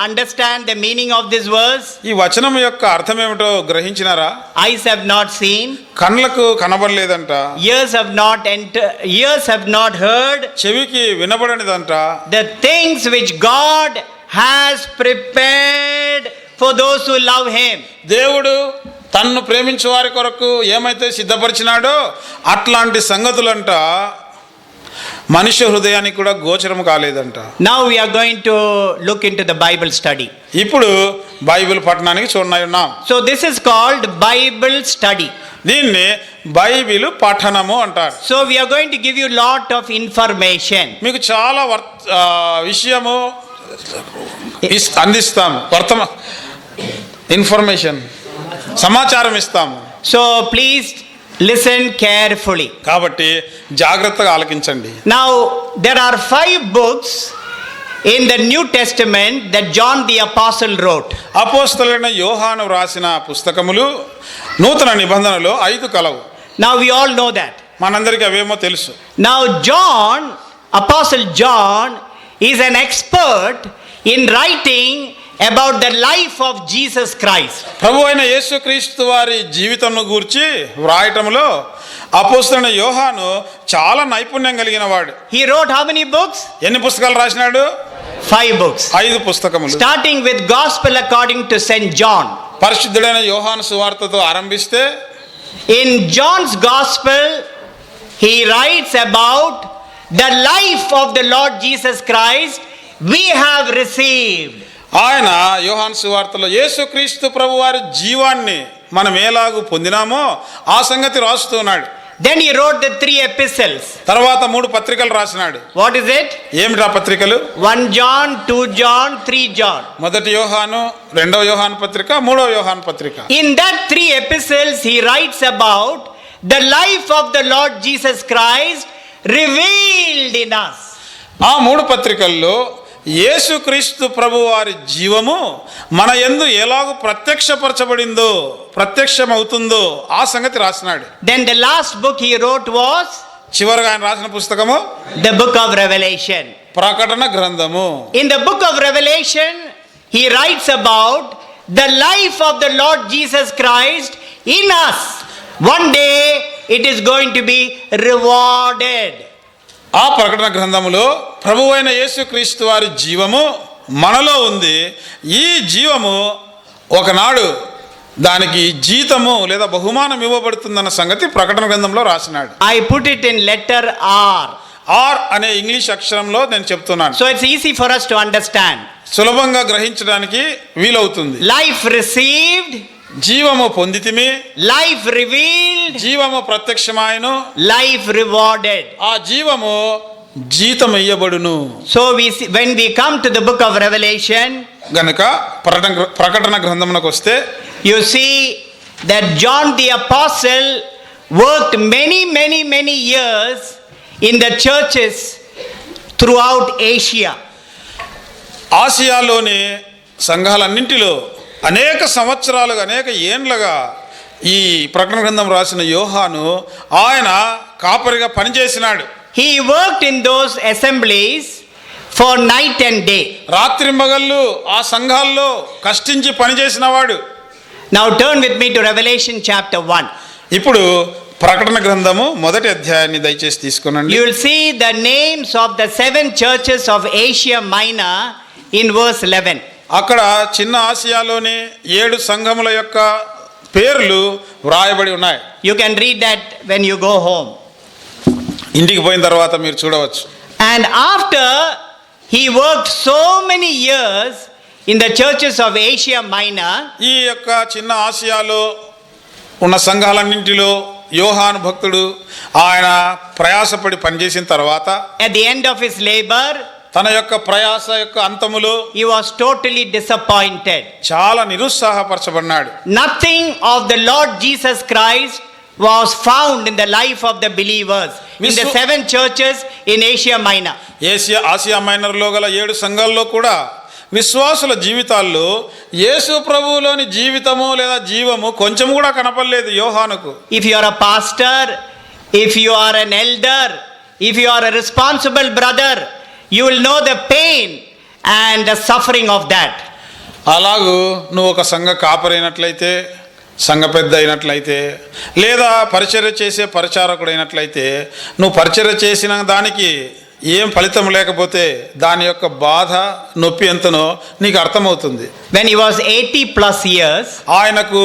understand the meaning of this verse? ఈ వచనం యొక్క అర్థం ఏమిటో గ్రహించినారా? Eyes have not seen, కళ్ళకు కనబడలేదంట, ears have not heard, చెవికి వినబడనిదంట, the things which God has prepared for those who love him. దేవుడు తన్ను ప్రేమించే వారి కొరకు ఏమైతే సిద్ధపరిచినాడో అట్లాంటి సంగతులంట మనుష్య హృదయానికి కూడా గోచరం కాలేదంట. Now we are going to look into the Bible study. ఇప్పుడు బైబిల్ పఠనానికి చూడనున్నాం. So this is called Bible study. దీన్ని బైబిల్ పఠనము అంటారు. So we are going to give you lot of information. మీకు చాలా విషయము అందిస్తాము. ఇన్ఫర్మేషన్ సమాచారం ఇస్తాము. So please listen carefully. కాబట్టి జాగ్రత్తగా ఆలకించండి. Now there are 5 books in the New Testament that John the Apostle wrote. అపోస్తలుడైన యోహాను రాసిన పుస్తకములు నూతన నిబంధనలో 5 కలవు. Now we all know that. మనందరికీ అవేమో తెలుసు. Now Apostle John is an expert in writing about the life of Jesus Christ. ప్రభు అయిన యేసుక్రీస్తు వారి జీవితంను గూర్చి వ్రాయటంలో అపోస్తలుడైన యోహాను చాలా నైపుణ్యం కలిగిన వాడు. He wrote how many books? ఎన్ని పుస్తకాలు రాసినాడు? 5 books. 5 పుస్తకములు. Starting with Gospel according to St. John. పరిశుద్ధుడైన యోహాను సువార్తతో ఆరంభిస్తే In John's Gospel he writes about the life of the Lord Jesus Christ we have received. ఆయన యోహాను సువార్తలో యేసుక్రీస్తు ప్రభు వారి జీవాన్ని మనం ఎలాగూ పొందినామో ఆ సంగతి రాస్తున్నాడు. Then he wrote the 3 epistles. తర్వాత 3 పత్రికలు రాసినాడు. What is it? ఏమిటా పత్రికలు? 1 John, 2 John, 3 John. మొదటి యోహాను, 2వ యోహాను పత్రిక, 3వ యోహాను పత్రిక. In that 3 epistles he writes about the life of the Lord Jesus Christ revealed in us. ఆ 3 పత్రికల్లో యేసుక్రీస్తు ప్రభు వారి జీవము మన యందు ఎలాగూ ప్రత్యక్షపరచబడిందో, ప్రత్యక్షమవుతుందో ఆ సంగతి రాసినాడు. Then the last book he wrote was చివరిగా ఆయన రాసిన పుస్తకము the book of Revelation. ప్రకటన గ్రంథము. In the book of Revelation he writes about the life of the Lord Jesus Christ in us. One day it is going to be rewarded. ఆ ప్రకటన గ్రంథములో ప్రభువైన యేసుక్రీస్తు వారి జీవము మనలో ఉంది. ఈ జీవము ఒకనాడు దానికి జీతము లేదా బహుమానం ఇవ్వబడుతుందన్న సంగతి ప్రకటన గ్రంథంలో రాసినాడు. I put it in letter R. R అనే ఇంగ్లీష్ అక్షరంలో నేను చెప్తున్నాను. So it's easy for us to understand. సులభంగా గ్రహించడానికి వీలవుతుంది. Life received, జీవము పొందితిమి, life revealed, జీవము ప్రత్యక్షమాయను, life rewarded. ఆ జీవము జీతం ఇయ్యబడును. So we see, when we come to the book of Revelation, గనుక ప్రకటన గ్రంథమునకు వస్తే you see that John the Apostle worked many years in the churches throughout Asia. ఆసియాలోని సంఘాలన్నింటిలో అనేక సంవత్సరాలుగా అనేక ఏండ్లుగా ఈ ప్రకటన గ్రంథం రాసిన యోహాను ఆయన కాపరిగా పనిచేసినాడు. He worked in those assemblies for night and day. రాత్రింబగళ్ళు ఆ సంఘాల్లో కష్టించి పనిచేసినవాడు. Now turn with me to Revelation chapter 1. ఇప్పుడు ప్రకటన గ్రంథము మొదటి అధ్యాయాన్ని దయచేసి తీసుకునండి. You will see the names of the 7 churches of Asia Minor in verse 11. అక్కడ చిన్న ఆసియాలోని 7 సంఘముల యొక్క పేర్లు వ్రాయబడి ఉన్నాయి. You can read that when you go home. ఇంటికి పోయిన తర్వాత మీరు చూడవచ్చు. And after he worked so many years in the churches of Asia Minor, ఈ యొక్క చిన్న ఆసియాలో ఉన్న సంఘాలన్నింటిలో యోహాను భక్తుడు ఆయన ప్రయాసపడి పనిచేసిన తర్వాత at the end of his labor, తన యొక్క ప్రయాస యొక్క అంతములో he was totally disappointed. చాలా నిరుత్సాహపరచబడినాడు. Nothing of the Lord Jesus Christ was found in the life of the believers in the 7 churches in Asia Minor. Asia మైనర్లో గల 7 సంఘాల్లో కూడా విశ్వాసుల జీవితాల్లో యేసు ప్రభువులోని జీవితము లేదా జీవము కొంచెం కూడా కనపడలేదు యోహానుకు. If you are a pastor, if you are an elder, if you are a responsible brother, you will know the pain and the suffering of that. అలాగూ నువ్వు ఒక సంఘ కాపరైనట్లయితే, సంఘ పెద్ద అయినట్లయితే, లేదా పరిచర్య చేసే పరిచారకుడైనట్లయితే, నువ్వు పరిచర్య చేసిన దానికి ఏం ఫలితం లేకపోతే దాని యొక్క బాధ నొప్పి ఎంతనో నీకు అర్థమవుతుంది. When he was 80 plus years, ఆయనకు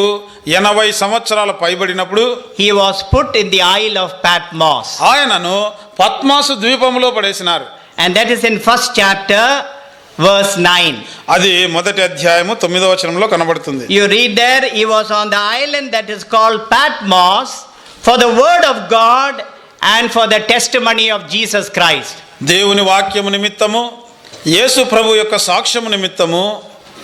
80 సంవత్సరాల పైబడినప్పుడు he was put in the Isle of Patmos. ఆయనను పద్మాసు ద్వీపంలో పడేసినారు. And that is in 1st chapter verse 9. అది మొదటి అధ్యాయము 9వ వచనంలో కనబడుతుంది. You read there, he was on the island that is called Patmos for the word of God and for the testimony of Jesus Christ. దేవుని వాక్యము నిమిత్తము, యేసు ప్రభు యొక్క సాక్ష్యము నిమిత్తము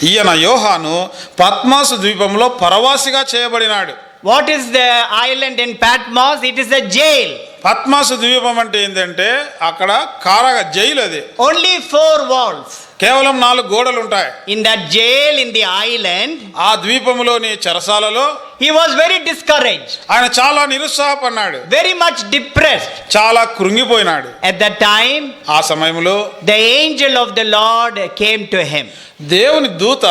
ఈయన యోహాను పద్మాసు ద్వీపంలో పరవాసిగా చేయబడినాడు. What is the island in Patmos? It is a jail. పద్మాసు ద్వీపం అంటే ఏంటంటే అక్కడ జైలు. అది Only 4 walls. కేవలం 4 గోడలు ఉంటాయి. In that jail, in the island, ఆ ద్వీపములోని చెరసాలలో he was very discouraged, ఆయన చాలా నిరుత్సాహపడినాడు, very much depressed. చాలా కృంగిపోయినాడు. At that time, ఆ సమయంలో the angel of the Lord came to him దేవుని దూత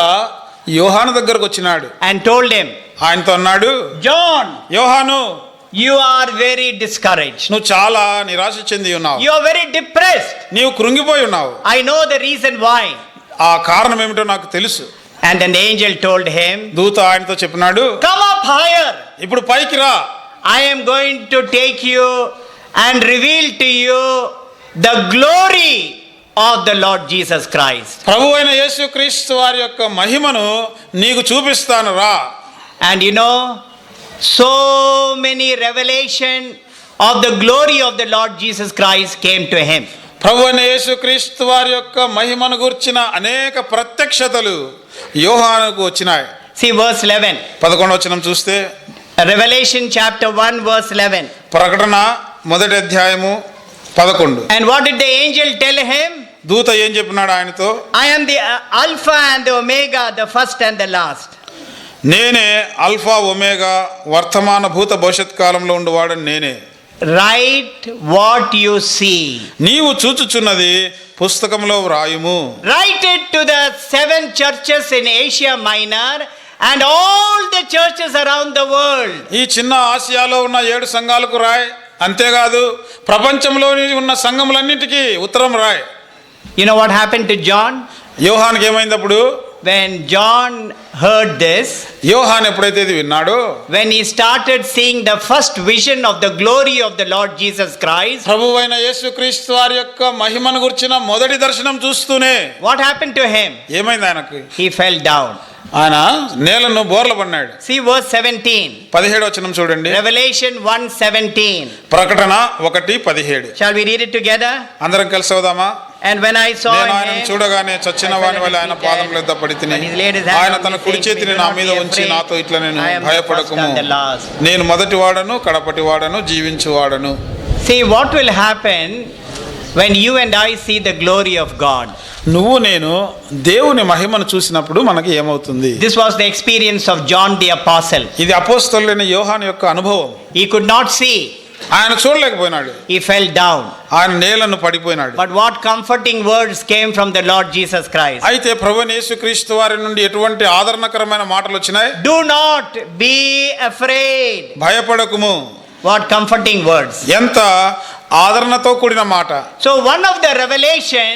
యోహాను దగ్గరకు వచ్చినాడు. and told him, ఆయనతో అన్నాడు, John, యోహాను, you are very discouraged. నువ్వు చాలా నిరాశ చెంది ఉన్నావు, You are very depressed. నీవు కృంగిపోయి ఉన్నావు. I know the reason why. ఆ కారణం ఏమిటో నాకు తెలుసు. And an angel told him, దూత ఆయనతో చెప్పినాడు, come up higher. ఇప్పుడు పైకి రా, I am going to take you and reveal to you the glory of the Lord Jesus Christ. ప్రభు అయిన యేసుక్రీస్తు వారి యొక్క మహిమను నీకు చూపిస్తాను రా. And you know, so many revelation of the glory of the Lord Jesus Christ came to him. ప్రభు అయిన యేసుక్రీస్తు వారి యొక్క మహిమను గుర్చిన అనేక ప్రత్యక్షతలు యోహానుకు వచ్చినాయి. See verse 11. 11వ వచనం చూస్తే, Revelation chapter 1 verse 11. ప్రకటన మొదటి అధ్యాయము 11. And what did the angel tell him? దూత ఏం చెప్పినాడు ఆయనతో? I am the Alpha and the Omega, the first and the last. నేనే అల్ఫా ఒమేగా, వర్తమాన భూత భవిష్యత్ కాలంలో ఉండేవాడని నేనే. Write what you see. నీవు చూచుచున్నది పుస్తకంలో వ్రాయుము. Write it to the 7 churches in Asia Minor and all the churches around the world. ఈ చిన్న ఆసియాలో ఉన్న 7 సంఘాలకు రాయ్. అంతేకాదు ప్రపంచంలోని ఉన్న సంఘములన్నిటికీ ఉత్తరం Roy. You know what happened to John? యోహానుకి ఏమైంది అప్పుడు? when John heard this, యోహాను ఎప్పుడైతే ఇది విన్నాడో, when he started seeing the first vision of the glory of the Lord Jesus Christ, ప్రభువైన యేసుక్రీస్తు వారి యొక్క మహిమను గురించిన మొదటి దర్శనం చూస్తూనే what happened to him? ఏమైంది ఆయనకు? He fell down. ఆయన నేలను బోర్ల పడినాడు. See verse 17. 17వ వచనం చూడండి. Revelation 1:17. ప్రకటన 1:17. Shall we read it together? అందరం కలిసి చదువుదామా? And when I saw నేను ఆయనను him, చూడగానే చచ్చిన వాని వల్ల ఆయన పాదముల యొద్ద పడి తిని, ఆయన తన కుడి చేతిని నా మీద ఉంచి నాతో ఇట్లా, నేను భయపడకుము, నేను మొదటి వాడను కడపటి వాడను జీవించువాడను. See what will happen when you and I see the glory of God. నువ్వు నేను దేవుని మహిమను చూసినప్పుడు మనకి ఏమవుతుంది? This was the experience of John the apostle. ఇది అపోస్తలుడైన యోహాను యొక్క అనుభవం. He could not see. ఆయన చూడలేకపోయినాడు. He fell down. ఆయన నేలను పడిపోయినాడు. But what comforting words came from the Lord Jesus Christ. అయితే ప్రభువైన యేసుక్రీస్తు వారి నుండి ఎటువంటి ఆదరణకరమైన మాటలు వచ్చినాయి? Do not be afraid. భయపడకుము. What comforting words. ఎంత ఆదరణతో కూడిన మాట. So one of the revelation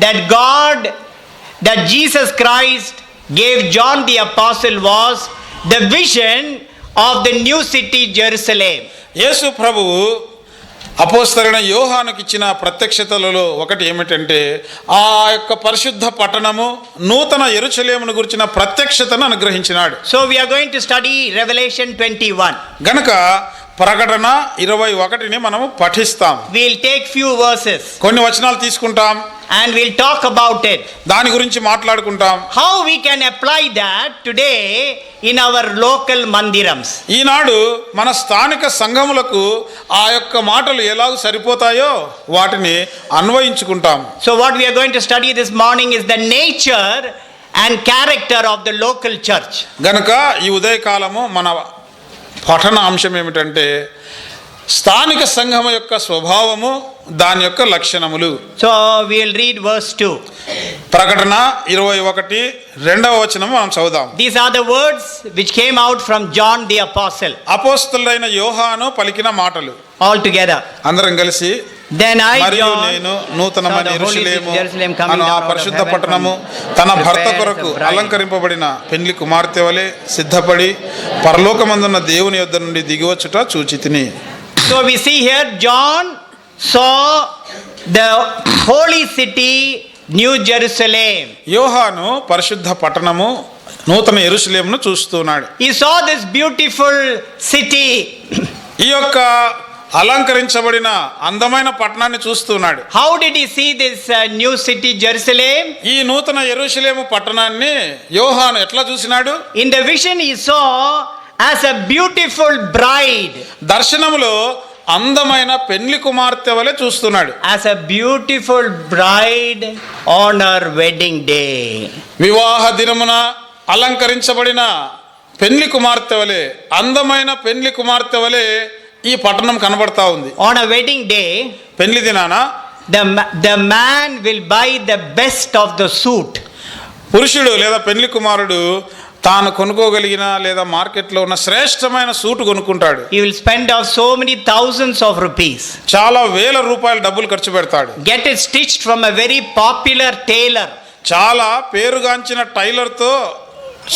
that Jesus Christ gave John the apostle was the vision of the new city Jerusalem. యేసు ప్రభువు అపోస్తలుడైన యోహానుకి ఇచ్చిన ప్రత్యక్షతలలో ఒకటి ఏమిటంటే, ఆ యొక్క పరిశుద్ధ పట్టణము నూతన యెరూషలేమును గురించిన ప్రత్యక్షతను అనుగ్రహించినాడు. So we are going to study Revelation 21. గనుక ప్రకటన 21ని మనము పఠిస్తాం. We'll take few verses కొన్ని వచనాలు తీసుకుంటాం and we'll talk about it. దాని గురించి మాట్లాడుకుంటాం. How we can apply that today in our local mandirams. ఈనాడు మన స్థానిక సంఘములకు ఆ యొక్క మాటలు ఎలాగ సరిపోతాయో వాటిని అన్వయించుకుంటాం. So what we are going to study this morning is the nature and character of the local church. గనుక ఈ ఉదయకాలము మన పఠన అంశం ఏమిటంటే, స్థానిక సంఘం యొక్క స్వభావము, దాని యొక్క లక్షణములు. So we will read verse 2. ప్రకటన 21:2వ వచనం మనం చదువుదాం. These are the words which came out from John the apostle. అపోస్తలుడైన యోహాను పలికిన మాటలు. All together. అందరం కలిసి, Then I, మరియు John, నేను నూతనమైన యెరూషలేము Jerusalem అను ఆ పరిశుద్ధ పట్టణము తన భర్త కొరకు అలంకరింపబడిన పెండ్లి కుమార్తె వలె సిద్ధపడి పరలోకమందున్న దేవుని యొద్ద నుండి దిగివచ్చుట చూచితిని. So we see here John saw the holy city New Jerusalem. యోహాను పరిశుద్ధ పట్టణము నూతన యెరూషలేమును చూస్తున్నాడు. He saw this beautiful city. ఈ యొక్క అలంకరించబడిన అందమైన పట్టణాన్ని చూస్తున్నాడు. How did he see this new city Jerusalem? ఈ నూతన యెరూషలేము పట్టణాన్ని యోహాను ఎట్లా చూసినాడు? In the vision he saw as a beautiful bride. దర్శనములో అందమైన పెండ్లి కుమార్తె వలె చూస్తున్నాడు. As a beautiful bride on her wedding day. వివాహ దినమున అలంకరించబడిన పెండ్లి కుమార్తె వలె, అందమైన పెండ్లి కుమార్తె వలె ఈ పట్టణం కనబడతా ఉంది. On a wedding day, పెండ్లి దినాన the man will buy the best of the suit. పురుషుడు లేదా పెండ్లి కుమారుడు తాను కొనుక్కోగలిగిన లేదా మార్కెట్లో ఉన్న శ్రేష్టమైన suit కొనుక్కుంటాడు. He will spend of so many thousands of rupees. చాలా వేల రూపాయల డబ్బులు ఖర్చు పెడతాడు. Get it stitched from a very popular tailor. చాలా పేరుగాంచిన టైలర్తో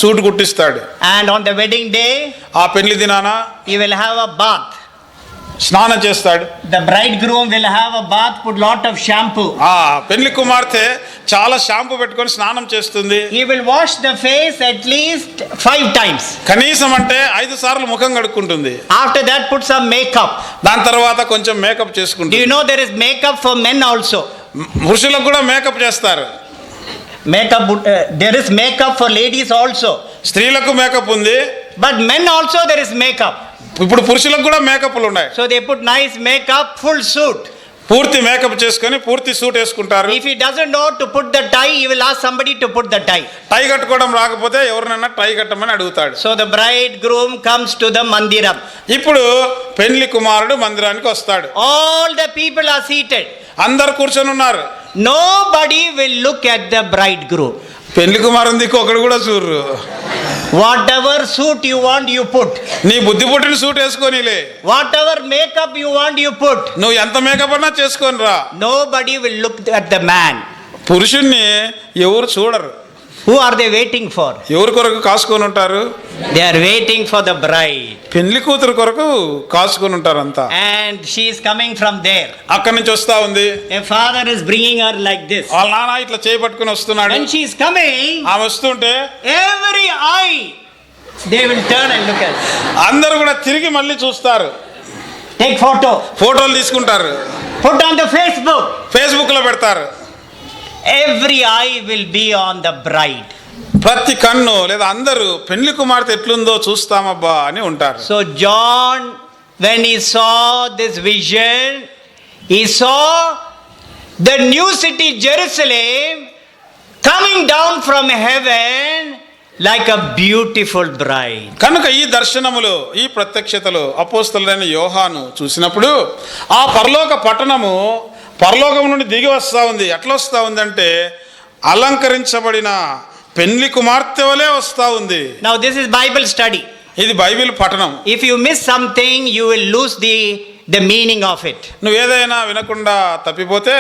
suit కుట్టిస్తాడు. And on the wedding day, ఆ పెళ్లి దినాన he will have a bath. స్నానం చేస్తాడు. The bridegroom will have a bath, put lot of shampoo. ఆ పెళ్లి కుమార్తె చాలా షాంపూ పెట్టుకొని స్నానం చేస్తుంది. He will wash the face at least 5 times. కనీసం అంటే 5 సార్లు ముఖం కడుక్కుంటుంది. After that put some makeup. దాని తర్వాత కొంచెం మేకప్ Do చేసుకుంటుంది. you know there is makeup for men also? పురుషులకు కూడా మేకప్ చేస్తారు. Makeup, there is makeup for ladies also. స్త్రీలకు మేకప్ ఉంది. But men also there is makeup. ఇప్పుడు పురుషులకు కూడా మేకప్లు ఉన్నాయి. So they put nice makeup, full suit. పూర్తి మేకప్ చేసుకొని పూర్తి సూట్ వేసుకుంటారు. If he doesn't know to put the tie, he will ask somebody to put the tie. టై కట్టుకోవడం రాకపోతే ఎవరినైనా టై కట్టమని అడుగుతాడు. So the bridegroom comes to the mandiram. ఇప్పుడు పెండ్లి కుమారుడు మందిరానికి వస్తాడు. All the people are seated. అందరు కూర్చొని ఉన్నారు. Nobody will look at the bridegroom. పెండ్లి కుమారుని దిక్కు ఒకడు కూడా చూడరు. Whatever suit you want, you put. నీ బుద్ధి పుట్టిన suit వేసుకోనిలే. Whatever makeup you want, you put. నువ్వు ఎంత మేకప్ అన్నా చేసుకొని రా. Nobody will look at the man. పురుషుణ్ణి ఎవరు చూడరు. Who are they waiting for? ఎవరి కొరకు కాసుకొని ఉంటారు? They are waiting for the bride. పెళ్లి కూతురు కొరకు కాసుకొని ఉంటారు అంతా. And she is coming from there. అక్కడి నుంచి వస్తా ఉంది. A father is bringing her like this. వాళ్ళ నాన్న ఇట్లా చేయి పట్టుకొని వస్తున్నాడు. When she is coming, ఆమె వస్తుంటే every eye they will turn and look at her. అందరూ కూడా తిరిగి మళ్ళీ చూస్తారు. Take photo. ఫోటోలు తీసుకుంటారు. Put on the Facebook. Facebook లో పెడతారు. Every eye will be on the bride. ప్రతి కన్ను లేదా అందరూ పెళ్లి కుమార్తె ఎట్లుందో చూస్తామబ్బా అని ఉంటారు. So John, when he saw this vision, he saw the new city Jerusalem coming down from heaven like a beautiful bride. కనుక ఈ దర్శనములో ఈ ప్రత్యక్షతలో అపోస్తలుడైన యోహాను చూసినప్పుడు ఆ పరలోక పట్టణము పరలోకం నుండి దిగి వస్తూ ఉంది. ఎట్లా వస్తూ ఉందంటే అలంకరించబడిన పెళ్లి కుమార్తె వలె వస్తూ ఉంది. Now this is Bible study. ఇది బైబిల్ పఠనం. If you miss something, you will lose the meaning of it. నువ్వు ఏదైనా వినకుండా తప్పిపోతే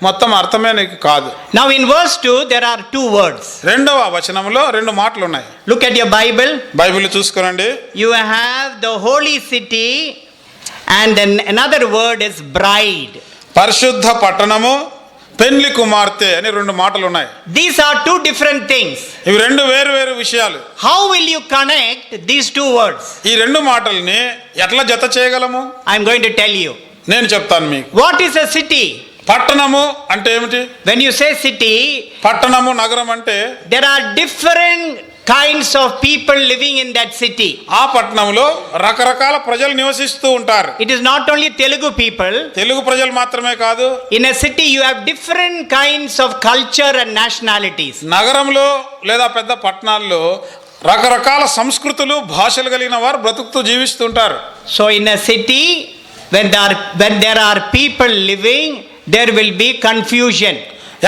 మొత్తం అర్థమే నీకు కాదు. Now in verse 2 there are two words. రెండవ వచనంలో రెండు మాటలు ఉన్నాయి. Look at your Bible. Bible చూసుకోనండి. You have the holy city and then another word is bride. పరిశుద్ధ పట్టణము పెళ్లి కుమార్తె అని రెండు మాటలు ఉన్నాయి. These are two different things. ఇవి రెండు వేరు వేరు విషయాలు. How will you connect these two words? ఈ రెండు మాటల్ని ఎట్లా జత చేయగలము? I am going to tell you. నేను చెప్తాను మీకు. What is a city? పట్టణము అంటే ఏమిటి? When you say city, పట్టణము నగరం అంటే there are different kinds of people living in that city. ఆ పట్టణంలో రకరకాల ప్రజలు నివసిస్తూ ఉంటారు. It is not only Telugu people. Telugu ప్రజలు మాత్రమే కాదు. In a city you have different kinds of culture and nationalities. నగరంలో లేదా పెద్ద పట్టణాల్లో రకరకాల సంస్కృతులు భాషలు కలిగిన వారు బ్రతుకుతూ జీవిస్తుంటారు. So in a city when there are people living, there will be confusion.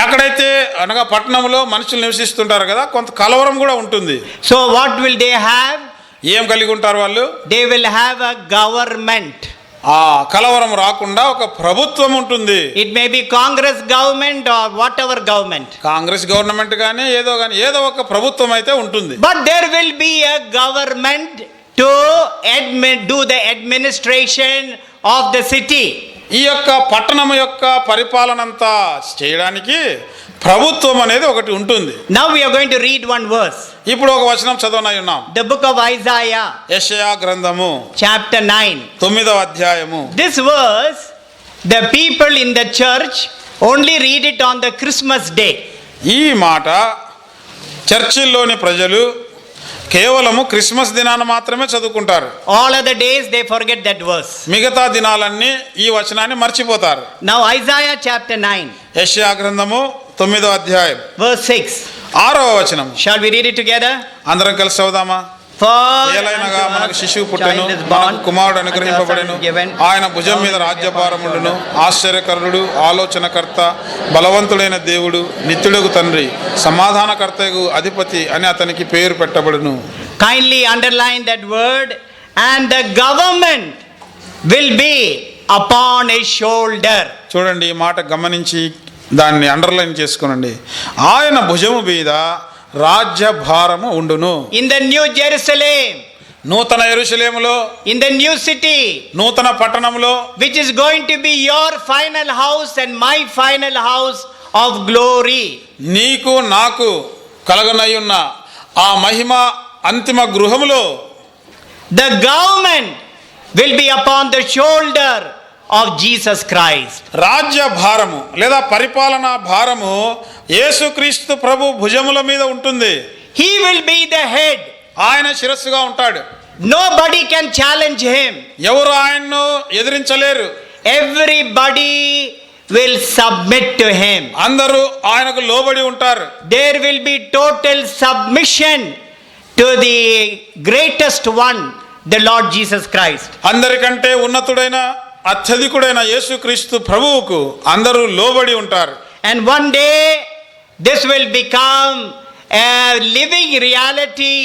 ఎక్కడైతే అనగా పట్టణంలో మనుషులు నివసిస్తుంటారు కదా, కొంత కలవరం కూడా ఉంటుంది. So what will they have? ఏం కలిగి ఉంటారు వాళ్ళు? They will have a government. ఆ కలవరం రాకుండా ఒక ప్రభుత్వం ఉంటుంది. It may be Congress government or whatever government. Congress government కానీ ఏదో ఒక ప్రభుత్వం అయితే ఉంటుంది. But there will be a government to do the administration of the city. ఈ యొక్క పట్టణం యొక్క పరిపాలన అంతా చేయడానికి ప్రభుత్వం అనేది ఒకటి ఉంటుంది. Now we are going to read one verse. ఇప్పుడు ఒక వచనం చదవనై ఉన్నాం. The book of Isaiah, యెషయా గ్రంథము chapter 9. 9వ అధ్యాయము. This verse, the people in the church only read it on the Christmas day. ఈ మాట చర్చిల్లోని ప్రజలు కేవలము క్రిస్మస్ దినాన మాత్రమే చదువుకుంటారు. All other days they forget that verse. మిగతా దినాలన్నీ ఈ వచనాన్ని మర్చిపోతారు. Now Isaiah chapter 9. యెషయా గ్రంథము 9వ అధ్యాయం Verse 6. 6వ వచనం. Shall we read it together? అందరం కలిసి చదువుదామా? ఏలైనగా మనకు శిశువు పుట్టెను, మనకు కుమారుడు అనుగ్రహింపబడెను, ఆయన భుజం మీద రాజ్యభారముండును, ఆశ్చర్యకరుడు, ఆలోచనకర్త, బలవంతుడైన దేవుడు, నిత్యుడగు తండ్రి, సమాధానకర్తకు అధిపతి అని అతనికి పేరు పెట్టబడును. Kindly underline that word. And the government will be upon his shoulder. చూడండి, ఈ మాట గమనించి దాన్ని అండర్లైన్ చేసుకోనండి. ఆయన భుజము మీద రాజ్యభారము ఉండును. In the new Jerusalem, నూతన యెరూషలేములో, in the new city, నూతన పట్టణంలో, which is going to be your final house and my final house of glory. నీకు నాకు కలగనయ్యున్న ఆ మహిమ అంతిమ గృహములో The government will be upon the shoulder of Jesus Christ. రాజ్య భారము లేదా పరిపాలనా భారము యేసుక్రీస్తు ప్రభు భుజముల మీద ఉంటుంది. He will be the head. ఆయన శిరస్సుగా ఉంటాడు. Nobody can challenge him. ఎవరు ఆయన్ను ఎదిరించలేరు. Everybody will submit to him. అందరూ ఆయనకు లోబడి ఉంటారు. There will be total submission to the greatest one, the Lord Jesus Christ. అందరికంటే ఉన్నతుడైన అత్యధికుడైన యేసుక్రీస్తు ప్రభువుకు అందరూ లోబడి ఉంటారు. And one day this will become a living reality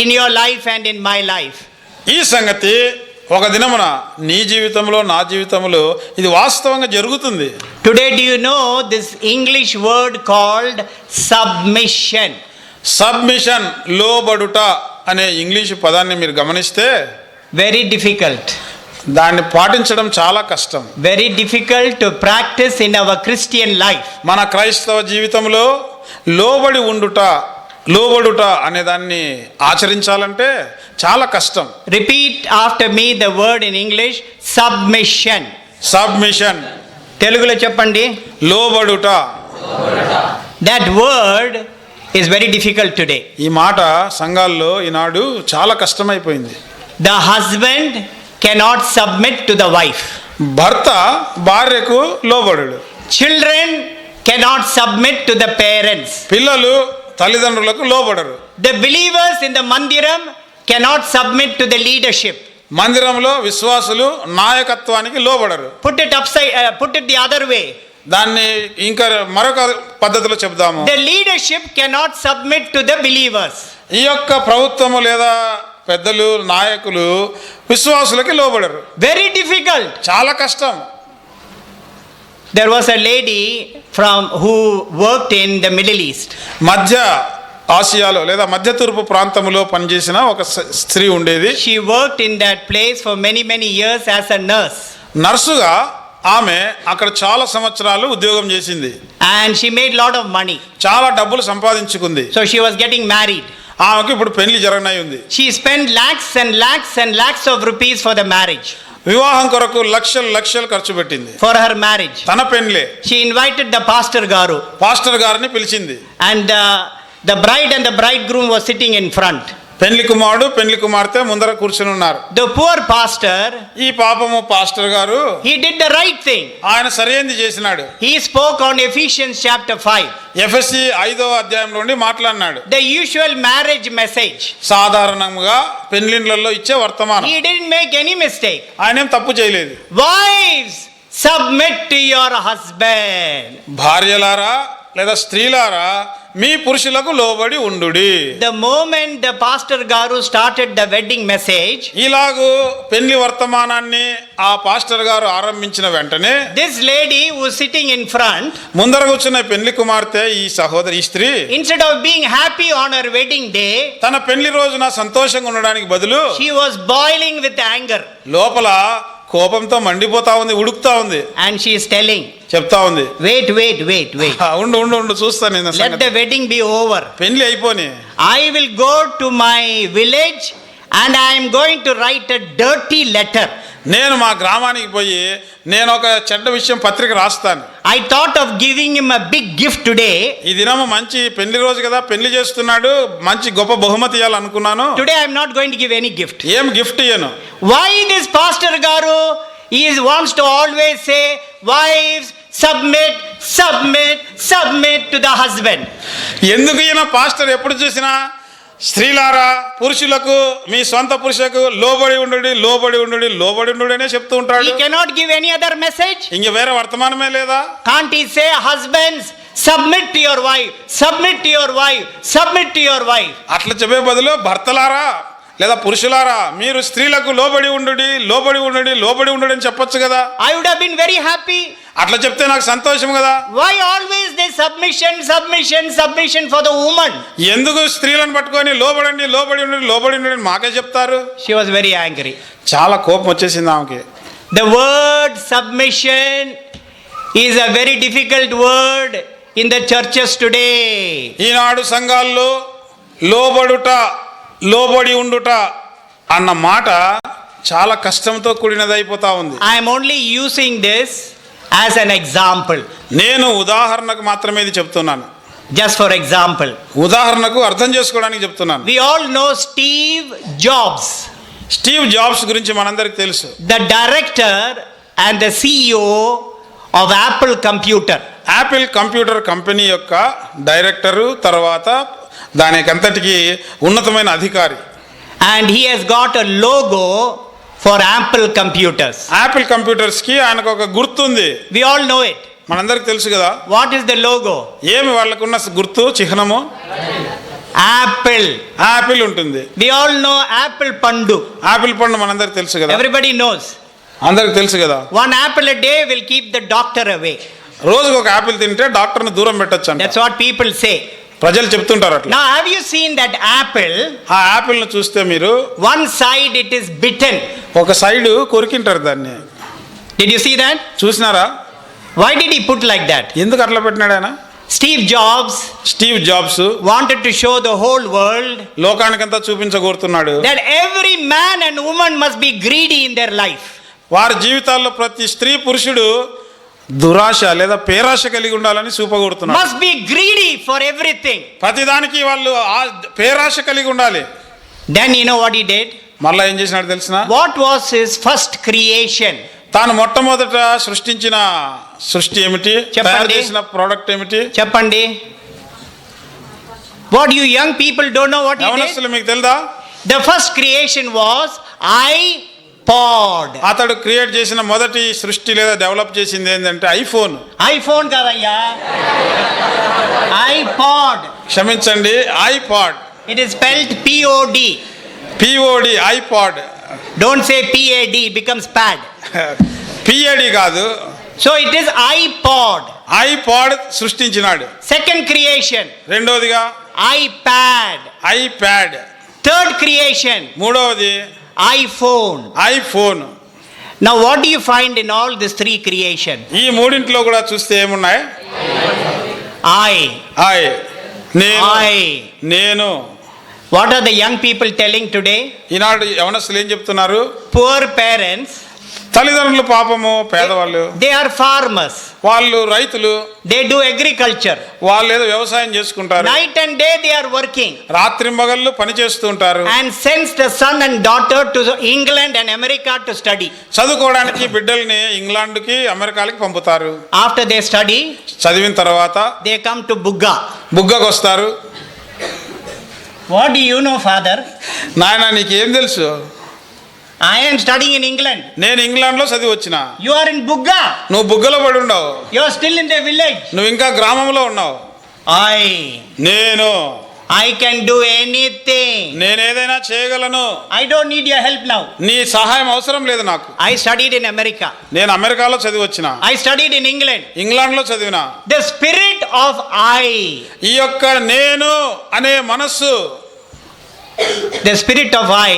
in your life and in my life. ఈ సంగతి ఒక దినమున నీ జీవితంలో నా జీవితంలో ఇది వాస్తవంగా జరుగుతుంది. Today do you know this English word called submission? Submission, లోబడుట అనే ఇంగ్లీషు పదాన్ని మీరు గమనిస్తే Very difficult. దాన్ని పాటించడం చాలా కష్టం. Very difficult to practice in our Christian life. మన క్రైస్తవ జీవితంలో లోబడుట అనే దాన్ని ఆచరించాలంటే చాలా కష్టం. Repeat after me the word in English, submission. Submission, తెలుగులో చెప్పండి. లోబడుట. That word is very difficult today. ఈ మాట సంఘాల్లో ఈనాడు చాలా కష్టమైపోయింది. The husband cannot submit to the wife. భర్త భార్యకు లోబడుడు. Children cannot submit to the parents. పిల్లలు తల్లిదండ్రులకు లోబడరు. The believers in the mandiram cannot submit to the leadership. మందిరంలో విశ్వాసులు నాయకత్వానికి లోబడరు. Put it the other way. దాన్ని ఇంకా మరొక పద్ధతిలో చెప్దాము. The leadership cannot submit to the believers. ఈ యొక్క ప్రభుత్వము లేదా పెద్దలు నాయకులు విశ్వాసులకి లోబడరు. Very difficult. చాలా కష్టం. There was a lady who worked in the Middle East. మధ్య ఆసియాలో లేదా మధ్య తూర్పు ప్రాంతంలో పనిచేసిన ఒక స్త్రీ ఉండేది. She worked in that place for many years as a nurse. నర్సుగా ఆమె అక్కడ చాలా సంవత్సరాలు ఉద్యోగం చేసింది. And she made lot of money. చాలా డబ్బులు సంపాదించుకుంది. So she was getting married. ఆమెకు ఇప్పుడు పెళ్లి జరగనై ఉంది. She spent lakhs and lakhs and lakhs of rupees for the marriage. వివాహం కొరకు లక్షలు ఖర్చు పెట్టింది. For her marriage. తన పెళ్లే. She invited the pastor Garu. Pastor గారిని పిలిచింది. And the bride and the bridegroom was sitting in front. పెళ్లి కుమారుడు పెళ్లి కుమార్తె ముందర కూర్చుని ఉన్నారు. The poor pastor, ఈ పాపము పాస్టర్ గారు he did the right thing. ఆయన సరైనది చేసినాడు. He spoke on Ephesians chapter 5. ఎఫెసీ 5వ అధ్యాయం నుండి మాట్లాడినాడు. The usual marriage message. సాధారణంగా పెళ్లిళ్లలో ఇచ్చే వర్తమానం. He didn't make any mistake. ఆయన ఏం తప్పు చేయలేదు. Wives, submit to your husband. భార్యలారా లేదా స్త్రీలారా మీ పురుషులకు లోబడి ఉండుడి. The moment the pastor Garu started the wedding message, ఇలాగూ పెళ్లి వర్తమానాన్ని ఆ పాస్టర్ గారు ఆరంభించిన వెంటనే this lady who was sitting in front, ముందర కూర్చున్న పెళ్లి కుమార్తె ఈ స్త్రీ instead of being happy on her wedding day, తన పెళ్లి రోజున సంతోషంగా ఉండడానికి బదులు she was boiling with anger. లోపల కోపంతో మండిపోతా ఉంది, ఉడుకుతా ఉంది. And she is telling, చెప్తా ఉంది, wait. ఉండు చూస్తాను నేను Let the wedding be over. పెళ్లి అయిపోని I will go to my village and I am going to write a dirty letter. నేను మా గ్రామానికి పోయి నేను ఒక చెడ్డ విషయం పత్రిక రాస్తాను. I thought of giving him a big gift today. ఈ దినము మంచి పెళ్లి రోజు కదా, పెళ్లి చేస్తున్నాడు, మంచి గొప్ప బహుమతి ఇవ్వాలనుకున్నాను. Today I am not going to give any gift. ఏం gift ఇయ్యను. Why this pastor Garu wants to always say, wives, submit to the husband. ఎందుకు ఈయన పాస్టర్ ఎప్పుడు చూసినా స్త్రీలారా పురుషులకు మీ సొంత పురుషులకు లోబడి ఉండు అనే చెప్తూ ఉంటాడు. He cannot give any other message. ఇంక వేరే వర్తమానమే లేదా? Can't he say, husbands, submit to your wife. అట్లా చెప్పే బదులు భర్తలారా లేదా పురుషులారా మీరు స్త్రీలకు లోబడి ఉండు అని చెప్పొచ్చు కదా. I would have been very happy. అట్లా చెప్తే నాకు సంతోషం కదా. Why always this submission for the woman? ఎందుకు స్త్రీలను పట్టుకొని లోబడి ఉండు మాకే చెప్తారు? She was very angry. చాలా కోపం వచ్చేసింది ఆమెకి. The word submission is a very difficult word in the churches today. ఈనాడు సంఘాల్లో లోబడి ఉండుట అన్న మాట చాలా కష్టంతో కూడినదైపోతా ఉంది. I am only using this as an example. నేను ఉదాహరణకు మాత్రమే ఇది చెప్తున్నాను. Just for example. ఉదాహరణకు అర్థం చేసుకోవడానికి చెప్తున్నాను. We all know Steve Jobs. Steve jobs గురించి మనందరికి తెలుసు. The director and the CEO of Apple Computer. Apple computer company యొక్క డైరెక్టరు, తర్వాత దానికంతటికి ఉన్నతమైన అధికారి. And he has got a logo for Apple Computers. Apple computers కి ఆయనకు ఒక గుర్తుంది. We all know it. మనందరికి తెలుసు కదా. What is the logo? ఏమి వాళ్ళకున్న గుర్తు, చిహ్నము? యాపిల్ ఉంటుంది. We all know Apple Pandu. Apple పండు మనందరికి తెలుసు కదా. Everybody knows. అందరికి తెలుసు కదా. One apple a day will keep the doctor away. రోజుకు ఒక యాపిల్ తింటే డాక్టర్ని దూరం పెట్టొచ్చు అంట. That's what people say. ప్రజలు చెప్తుంటారు అట్లా. Now, have you seen that apple? ఆ యాపిల్ను చూస్తే మీరు One side it is bitten. ఒక సైడు కొరికింటారు దాన్ని. Did you see that? చూసినారా? Why did he put like that? ఎందుకు అట్లా పెట్టినాడు ఆయన? Steve Jobs Steve jobs wanted to show the whole world లోకానికంతా చూపించగోరుతున్నాడు that every man and woman must be greedy in their life. వారి జీవితాల్లో ప్రతి స్త్రీ పురుషుడు దురాశ లేదా పేరాశ కలిగి ఉండాలని చూపగొడుతున్నాడు. Must be greedy for everything. ప్రతిదానికి వాళ్ళు ఆ పేరాశ కలిగి ఉండాలి. Then you know what he did? మళ్ళా ఏం చేసినాడు తెలిసిన? What was his first creation? తాను మొట్టమొదట సృష్టించిన సృష్టి ఏమిటి? చెప్పండి. తయారు చేసిన ప్రోడక్ట్ ఏమిటి? చెప్పండి. What you young people don't know what he did? యవనస్తులు మీకు తెలుదా? The first creation was iPod. అతడు క్రియేట్ చేసిన మొదటి సృష్టి లేదా డెవలప్ చేసింది ఏంటంటే ఐఫోన్. iPhone kadayya. iPod. క్షమించండి, iPod. It is spelled POD. P O D, iPod. Don't say PAD, it becomes pad. P A D కాదు, So it is iPod. IPod సృష్టించినాడు. Second creation, రెండవదిగా iPad. ఐప్యాడ్. Third creation, మూడవది iPhone. IPhone. Now what do you find in all these three creation? ఈ మూడింట్లో కూడా చూస్తే ఏమున్నాయి? I, నేను, I. నేను. What are the young people telling today? ఈనాడు యవనస్తులు ఏం చెప్తున్నారు? Poor parents, తల్లిదండ్రులు పాపము, పేదవాళ్ళు, they are farmers. వాళ్ళు రైతులు, They do agriculture. వాళ్ళు ఏదో వ్యవసాయం చేసుకుంటారు. Night and day they are working. రాత్రింబగళ్ళు పని చేస్తూ ఉంటారు. And sends the son and daughter to England and America to study. చదువుకోవడానికి బిడ్డల్ని ఇంగ్లాండ్కి అమెరికాలకి పంపుతారు. After they study, చదివిన తర్వాత they come to Bugga. బుగ్గకు వస్తారు. What do you know, father? నాయన నీకేం తెలుసు? I am studying in England. నేను ఇంగ్లాండ్లో చదివి వచ్చిన. You are in Bugga. నువ్వు బుగ్గలో పడి ఉండవు. You are still in the village. నువ్వు ఇంకా గ్రామంలో ఉన్నావు. నేను I can do anything. నేనేదైనా చేయగలను. I don't need your help now. నీ సహాయం అవసరం లేదు నాకు. I studied in America. నేను అమెరికాలో చదివి వచ్చిన. I studied in England. ఇంగ్లాండ్లో చదివిన. The spirit of I. ఈ యొక్క నేను అనే మనస్సు, The spirit of I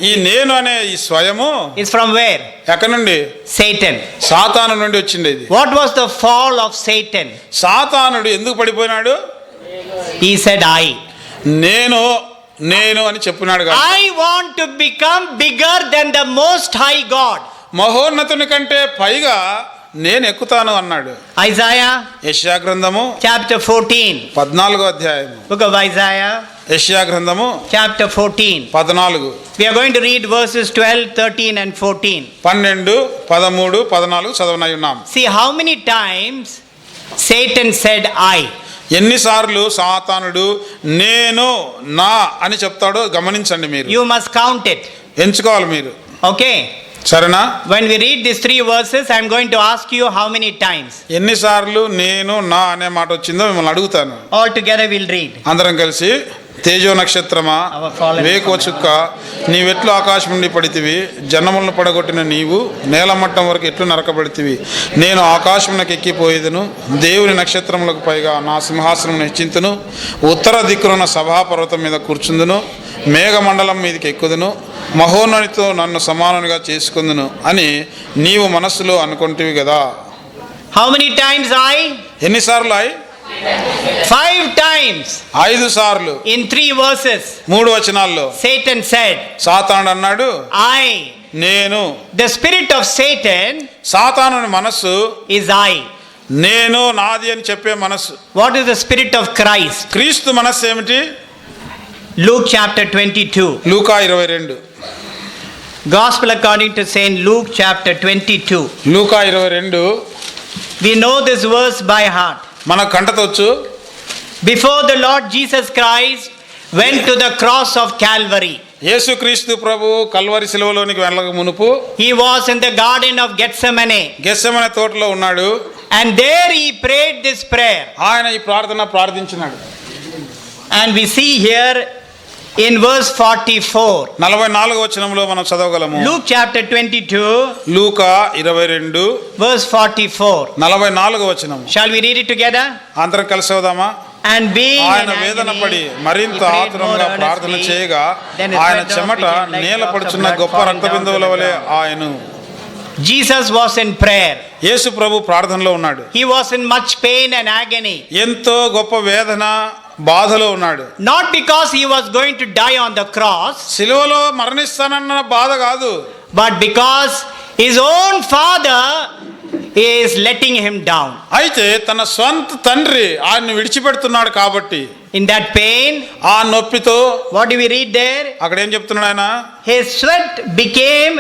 ఈ నేను అనే ఈ స్వయము is from where? ఎక్కడి నుండి? Satan. సాతాను నుండి వచ్చింది. What was the fall of Satan? సాతానుడు ఎందుకు పడిపోయినాడు? He said I. నేను నేను అని చెప్పినాడు కదా. I want to become bigger than the most high God. మహోన్నతుని కంటే పైగా నేను ఎక్కుతాను అన్నాడు. Isaiah యెషయా గ్రంథము chapter 14. 14వ అధ్యాయము. Book of Isaiah యెషయా గ్రంథము chapter 14. 14. We are going to read verses 12, 13 and 14. 12, 13, 14 చదవనై ఉన్నాం. See how many times Satan said I. ఎన్నిసార్లు సాతానుడు నేను నా అని చెప్తాడో గమనించండి మీరు. You must count it. ఎంచుకోవాలి మీరు. Okay. సరేనా? When we read these three verses, I am going to ask you how many times. ఎన్నిసార్లు నేను నా అనే మాట వచ్చిందో మిమ్మల్ని అడుగుతాను. All together we'll read. అందరం కలిసి తేజో నక్షత్రమా, వేకువ చుక్క, నీవెట్లు ఆకాశం నుండి పడితివి, జనములను పడగొట్టిన నీవు నేలమట్టం వరకు ఎట్లు నరకబడితివి. నేను ఆకాశమునకు ఎక్కిపోయేదను, దేవుని నక్షత్రములకు పైగా నా సింహాసనం హెచ్చింతును, ఉత్తర దిక్కున సభాపర్వతం మీద కూర్చుందును, మేఘమండలం మీదకి ఎక్కుదును, మహోన్నతితో నన్ను సమానునిగా చేసుకుందును అని నీవు మనస్సులో అనుకుంటివి కదా. How many times I? ఎన్నిసార్లు? 5 times. 5 సార్లు. In 3 verses. 3 వచనాల్లో Satan said, సాతానుడు అన్నాడు I. నేను. The spirit of Satan సాతానుని మనస్సు is I. నేను నాది అని చెప్పే మనస్సు. What is the spirit of Christ? క్రీస్తు మనస్సు ఏమిటి? Luke chapter 22. Luka 22. Gospel according to Saint Luke chapter 22. Luka 22. We know this verse by heart. మన కంటతొచ్చు. Before the Lord Jesus Christ went to the cross of Calvary, యేసుక్రీస్తు ప్రభు Calvary శిలువలోనికి వెళ్ళక మునుపు he was in the garden of Gethsemane, Gethsemane తోటలో ఉన్నాడు. and there he prayed this prayer. ఆయన ఈ ప్రార్థన ప్రార్థించినాడు. And we see here in verse 44. 44వ వచనంలో మనం చదవగలము. Luke chapter 22, లూకా 22 verse 44. 44వ వచనం. Shall we read it together? అందరం కలిసి చదువుదామా? And being ఆయన in వేదన agony, పడి he మరింత prayed more ఆతురంగా ప్రార్థన earnestly. చేయగా Then his ఆయన sweat చెమట drops became like నేల drops of పడుచున్న blood గొప్ప falling రక్త down to బిందువుల the వలె ground. ఆయను. Jesus was in prayer. యేసు ప్రభు ప్రార్థనలో ఉన్నాడు. He was in much pain and agony. ఎంతో గొప్ప వేదన బాధలో ఉన్నాడు. Not because he was going to die on the cross, సిలువలో మరణిస్తానన్న బాధ కాదు, but because his own father is letting him down. అయితే తన స్వంత తండ్రి ఆయన్ని విడిచిపెడుతున్నాడు కాబట్టి In that pain, ఆ నొప్పితో what do we read there? అక్కడ ఏం చెప్తున్నాడు ఆయన? His sweat became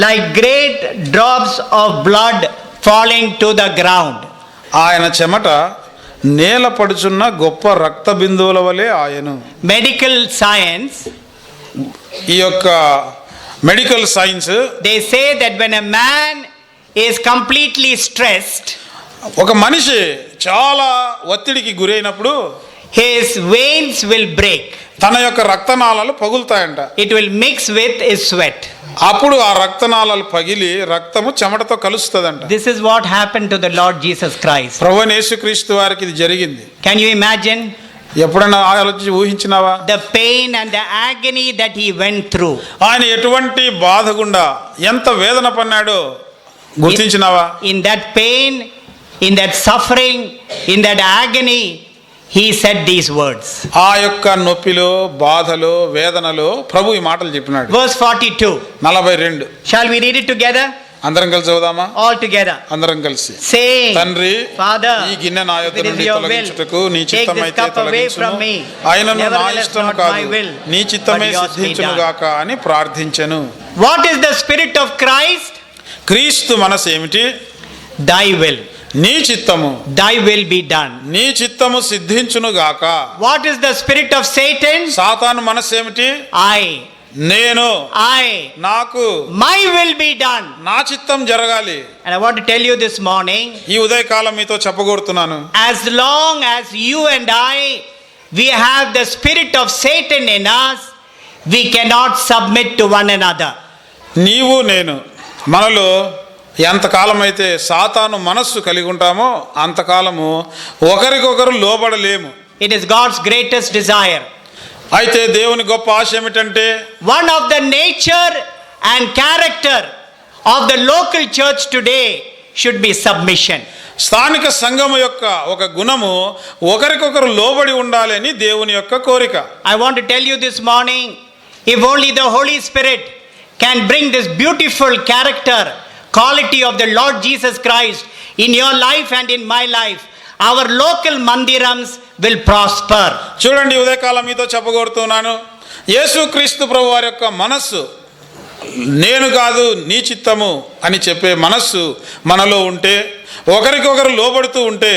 like great drops of blood falling to the ground. ఆయన చెమట నేల పడుచున్న గొప్ప రక్త బిందువుల వలె ఆయను. Medical science, ఈ యొక్క medical science they say that when a man is completely stressed, ఒక మనిషి చాలా ఒత్తిడికి గురైనప్పుడు his veins will break. తన యొక్క రక్తనాళాలు పగులుతాయంట. It will mix with his sweat. అప్పుడు ఆ రక్తనాళాలు పగిలి రక్తము చెమటతో కలుస్తుందంట. This is what happened to the Lord Jesus Christ. ప్రభువైన యేసుక్రీస్తు వారికి ఇది జరిగింది. Can you imagine ఎప్పుడైనా ఆలోచించి ఊహించినావా? the pain and the agony that he went through? ఆయన ఎటువంటి బాధ గుండా ఎంత వేదన పన్నాడో గుర్తించినావా? In that pain, in that suffering, in that agony, he said these words. ఆ యొక్క నొప్పిలో బాధలో వేదనలో ప్రభు ఈ మాటలు చెప్పినాడు. Verse 42. 42. Shall we read it together? అందరం కలిసి చదువుదామా? All together. అందరం కలిసి. Saying, తండ్రి, Father, ఈ గిన్నె నా యొద్ద if it is నుండి your will, తొలగించుటకు నీ take చిత్తమైతే this cup away తొలగించును. from me. ఆయనను నా Nevertheless, ఇష్టం not కాదు my will, నీ చిత్తమే but yours be సిద్ధించును done. గాక అని ప్రార్థించెను. What is the spirit of Christ? క్రీస్తు మనసు ఏమిటి? Thy will. నీ చిత్తము. Thy will be done. నీ చిత్తము సిద్ధించును గాక. What is the spirit of Satan? సాతాను మనసు ఏమిటి? నేను, నాకు, my will be done. నా చిత్తం జరగాలి. And I want to tell you this morning, ఈ ఉదయకాలం మీతో చెప్పగోరుతున్నాను. as long as you and I, we have the spirit of Satan in us, we cannot submit to one another. నీవు నేను మనలో ఎంతకాలం అయితే సాతాను మనస్సు కలిగి ఉంటామో అంతకాలము ఒకరికొకరు లోబడలేము. It is God's greatest desire. అయితే దేవుని గొప్ప ఆశ ఏమిటంటే One of the nature and character of the local church today should be submission. స్థానిక సంఘము యొక్క ఒక గుణము ఒకరికొకరు లోబడి ఉండాలి అని దేవుని యొక్క కోరిక. I want to tell you this morning, if only the Holy Spirit can bring this beautiful character, quality of the Lord Jesus Christ in your life and in my life, our local mandirams will prosper. చూడండి, ఉదయకాలం మీతో చెప్పగోరుతున్నాను, యేసుక్రీస్తు ప్రభు వారి యొక్క మనస్సు, నేను కాదు నీ చిత్తము అని చెప్పే మనస్సు మనలో ఉంటే, ఒకరికొకరు లోబడుతూ ఉంటే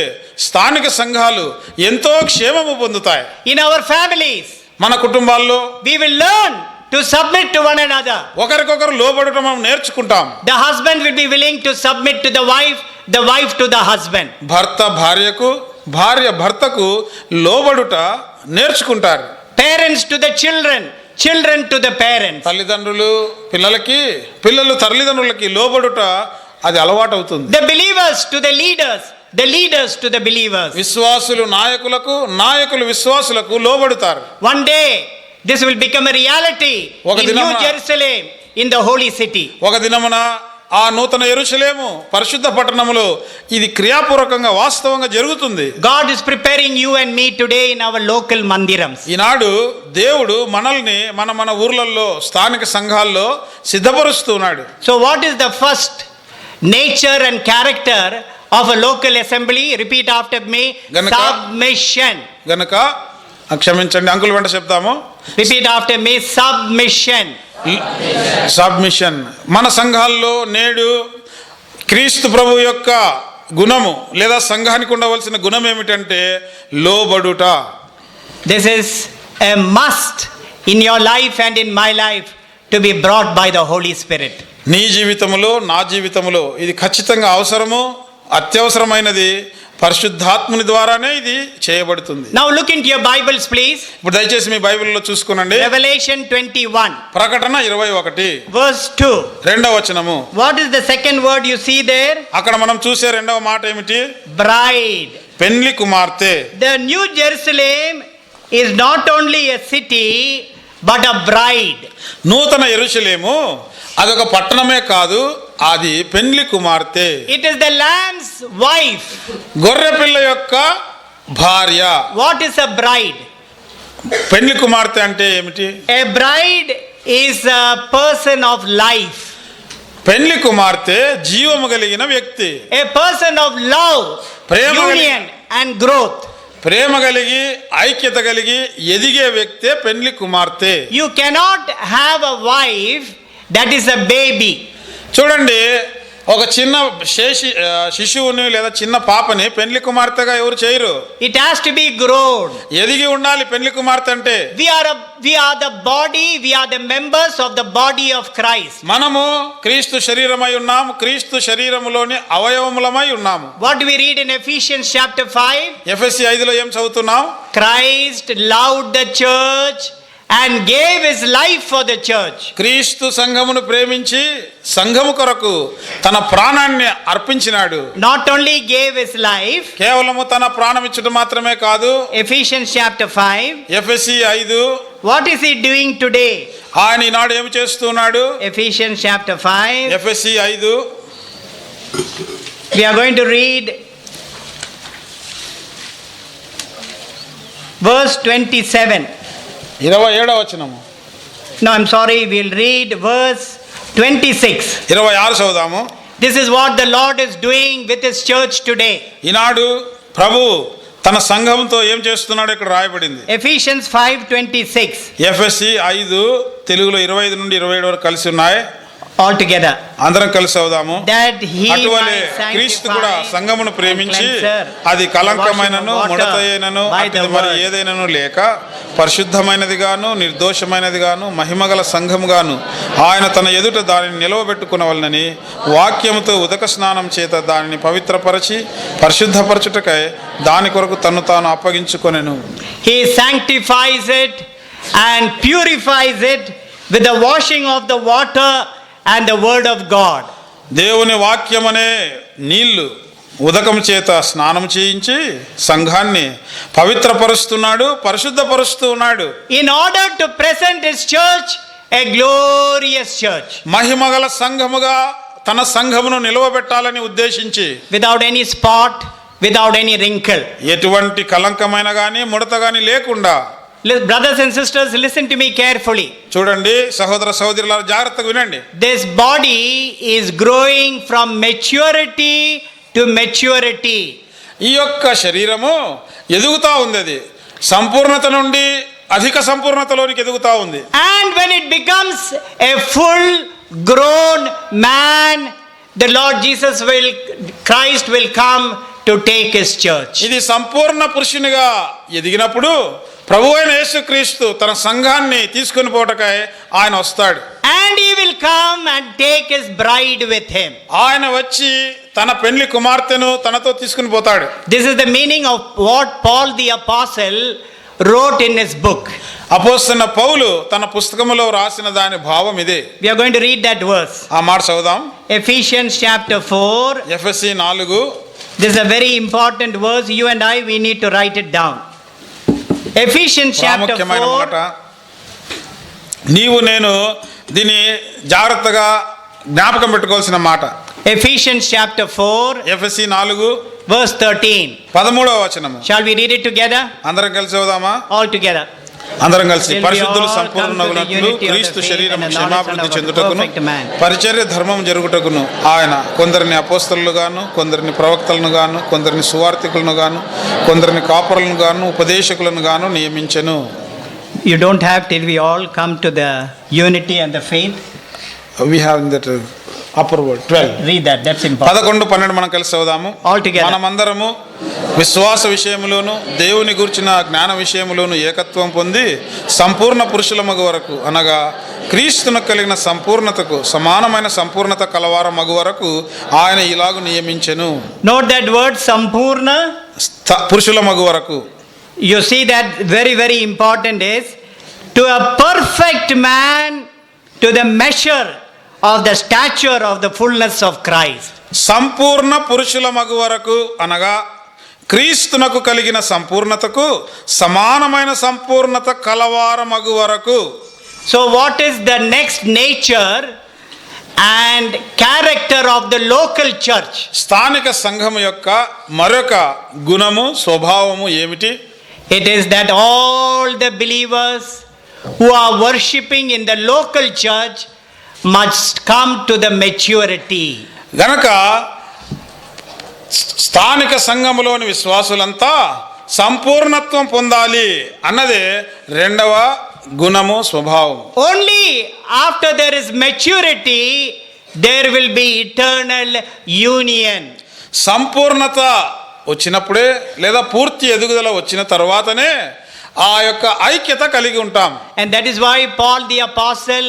స్థానిక సంఘాలు ఎంతో క్షేమము పొందుతాయి. In our families, మన కుటుంబాల్లో we will learn to submit to one another. ఒకరికొకరు లోబడటం మనం నేర్చుకుంటాం. The husband will be willing to submit to the wife to the husband. భర్త భార్యకు, భార్య భర్తకు లోబడుట నేర్చుకుంటారు. Parents to the children, children to the parents. తల్లిదండ్రులు పిల్లలకి, పిల్లలు తల్లిదండ్రులకి లోబడుట అది అలవాటు అవుతుంది. The believers to the leaders, the leaders to the believers. విశ్వాసులు నాయకులకు, నాయకులు విశ్వాసులకు లోబడుతారు. One day this will become a reality in New Jerusalem, in the holy city. ఒక దినమున ఆ నూతన యెరూషలేము పరిశుద్ధ పట్టణములో ఇది క్రియాపూర్వకంగా వాస్తవంగా జరుగుతుంది. God is preparing you and me today in our local mandirams. ఈనాడు దేవుడు మనల్ని మన ఊర్లలో స్థానిక సంఘాల్లో సిద్ధపరుస్తున్నాడు. So what is the first nature and character of a local assembly? Repeat after me. Submission. గనుక క్షమించండి, అంకుల్ వెంట చెప్తాము. Repeat after me. Submission. Submission. మన సంఘాల్లో నేడు క్రీస్తు ప్రభు యొక్క గుణము లేదా సంఘానికి ఉండవలసిన గుణం ఏమిటంటే లోబడుట. This is a must in your life and in my life to be brought by the Holy Spirit. నీ జీవితములో, నా జీవితములో ఇది ఖచ్చితంగా అవసరము, అత్యవసరమైనది. పరిశుద్ధాత్ముని ద్వారానే ఇది చేయబడుతుంది. Now look into your Bibles, please. ఇప్పుడు దయచేసి మీ బైబిల్లో చూసుకోనండి. Revelation 21. ప్రకటన 21 verse 2. రెండవ వచనము. What is the second word you see there? అక్కడ మనం చూసే రెండవ మాట ఏమిటి? Bride. పెండ్లి కుమార్తె. The New Jerusalem is not only a city but a bride. నూతన యెరూషలేము అదొక పట్టణమే కాదు, అది పెండ్లి కుమార్తె. It is the Lamb's wife. గొర్రెపిల్ల యొక్క భార్య. What is a bride? పెండ్లి కుమార్తె అంటే ఏమిటి? A bride is a person of life. పెండ్లి కుమార్తె జీవము కలిగిన వ్యక్తి. A person of love, union and growth. ప్రేమ కలిగి ఐక్యత కలిగి ఎదిగే వ్యక్తే పెండ్లి కుమార్తె. You cannot have a wife that is a baby. చూడండి, ఒక చిన్న శిశువుని లేదా చిన్న పాపని పెండ్లి కుమార్తెగా ఎవరు చేయరు. It has to be grown. ఎదిగి ఉండాలి పెండ్లి కుమార్తె అంటే. We are the body, we are the members of the body of Christ. మనము క్రీస్తు శరీరమై ఉన్నాము, క్రీస్తు శరీరములోని అవయవములమై ఉన్నాము. What do we read in Ephesians chapter 5? ఎఫెసీ 5లో ఏం చదువుతున్నాం? Christ loved the church and gave his life for the church. క్రీస్తు సంఘమును ప్రేమించి సంఘము కొరకు తన ప్రాణాన్ని అర్పించినాడు. Not only gave his life, కేవలము తన ప్రాణం ఇచ్చడం మాత్రమే కాదు. Ephesians chapter 5. ఎఫెసీ 5. What is he doing today? ఆయన ఈనాడు ఏమి చేస్తున్నాడు? Ephesians chapter 5. ఎఫెసీ 5. We are going to read verse 27. 27వ వచనము. No, I'm sorry, we'll read verse 26. 26 చదువుదాము. This is what the Lord is doing with his church today. ఈనాడు ప్రభు తన సంఘంతో ఏం చేస్తున్నాడో ఇక్కడ రాయబడింది. Ephesians 5:26. ఎఫెసీ 5 తెలుగులో 25 నుండి 27 వరకు కలిసి ఉన్నాయి. All together. అందరం కలిసి చదువుదాము. That he అటువలే might sanctify క్రీస్తు కూడా సంఘమును ప్రేమించి and cleanse her, అది కలంకమైనను washing water ముడతైనను by the మరి word. ఏదైనాను లేక పరిశుద్ధమైనది గాను నిర్దోషమైనది గాను మహిమగల సంఘము గాను ఆయన తన ఎదుట దానిని నిలవబెట్టుకునవలనని వాక్యముతో ఉదక స్నానం చేత దానిని పవిత్రపరచి పరిశుద్ధపరచుటకై దాని కొరకు తన్ను తాను అప్పగించుకొనెను. He sanctifies it and purifies it with the washing of the water and the word of God. దేవుని వాక్యమనే నీళ్లు ఉదకం చేత స్నానం చేయించి సంఘాన్ని పవిత్రపరుస్తున్నాడు, పరిశుద్ధపరుస్తూ ఉన్నాడు. In order to present his church a glorious church. మహిమగల సంఘముగా తన సంఘమును నిలవబెట్టాలని ఉద్దేశించి Without any spot, without any wrinkle. ఎటువంటి కలంకమైన గాని ముడత గాని లేకుండా. Brothers and sisters, listen to me carefully. చూడండి సహోదర సహోదరులారా, జాగ్రత్తగా వినండి. This body is growing from maturity to maturity. ఈ యొక్క శరీరము ఎదుగుతా ఉంది, అది సంపూర్ణత నుండి అధిక సంపూర్ణతలోనికి ఎదుగుతా ఉంది. And when it becomes a full grown man, the Lord Jesus Christ will come to take his church. ఇది సంపూర్ణ పురుషునిగా ఎదిగినప్పుడు ప్రభువైన యేసుక్రీస్తు తన సంఘాన్ని తీసుకొని పోవటకై ఆయన వస్తాడు. And he will come and take his bride with him. ఆయన వచ్చి తన పెండ్లి కుమార్తెను తనతో తీసుకొని పోతాడు. This is the meaning of what Paul the apostle wrote in his book. అపోస్తలుడైన పౌలు తన పుస్తకములో రాసిన దాని భావం ఇదే. We are going to read that verse. ఆ మాట చదువుదాం. Ephesians chapter 4. ఎఫెసీ 4. This is a very important verse. You and I, we need to write it down. Ephesians chapter 4. నీవు నేను దీన్ని జాగ్రత్తగా జ్ఞాపకం పెట్టుకోవాల్సిన మాట. Ephesians chapter 4. ఎఫెసీ 4 verse 13. 13వ వచనము. Shall we read it together? అందరం కలిసి చదువుదామా? All together. అందరం కలిసి. పరిశుద్ధులు సంపూర్ణులగునట్లు క్రీస్తు శరీరము క్షేమాభివృద్ధి చెందుటకును పరిచర్య ధర్మం జరుగుటకును ఆయన కొందరిని అపోస్తలులు గాను, కొందరిని ప్రవక్తలను గాను, కొందరిని సువార్తికులను గాను, కొందరిని కాపరులను గాను, ఉపదేశకులను గాను నియమించెను. You don't have till we all come to the unity and the faith. We have in that upper word 12. Read that. That's important. 11, 12 మనం కలిసి చదువుదాము. All together. మనమందరము విశ్వాస విషయములోను దేవుని గురించిన జ్ఞాన విషయములోను ఏకత్వం పొంది సంపూర్ణ పురుషులమగు వరకు అనగా క్రీస్తునకు కలిగిన సంపూర్ణతకు సమానమైన సంపూర్ణత కలవార మగు వరకు ఆయన ఇలాగు నియమించెను. Note that word sampurna. పురుషుల మగు వరకు. You see that very, very important is to a perfect man, to the measure of the stature of the fullness of Christ. సంపూర్ణ పురుషుల మగు వరకు అనగా క్రీస్తునకు కలిగిన సంపూర్ణతకు సమానమైన సంపూర్ణత కలవారమగు వరకు. So what is the next nature and character of the local church? స్థానిక సంఘము యొక్క మరొక గుణము స్వభావము ఏమిటి? It is that all the believers who are worshipping in the local church must come to the maturity. గనక స్థానిక సంఘములోని విశ్వాసులంతా సంపూర్ణత్వం పొందాలి అన్నదే రెండవ గుణము స్వభావం. Only after there is maturity there will be eternal union. సంపూర్ణత వచ్చినప్పుడే లేదా పూర్తి ఎదుగుదల వచ్చిన తర్వాతనే ఆ యొక్క ఐక్యత కలిగి ఉంటాం. And that is why Paul the apostle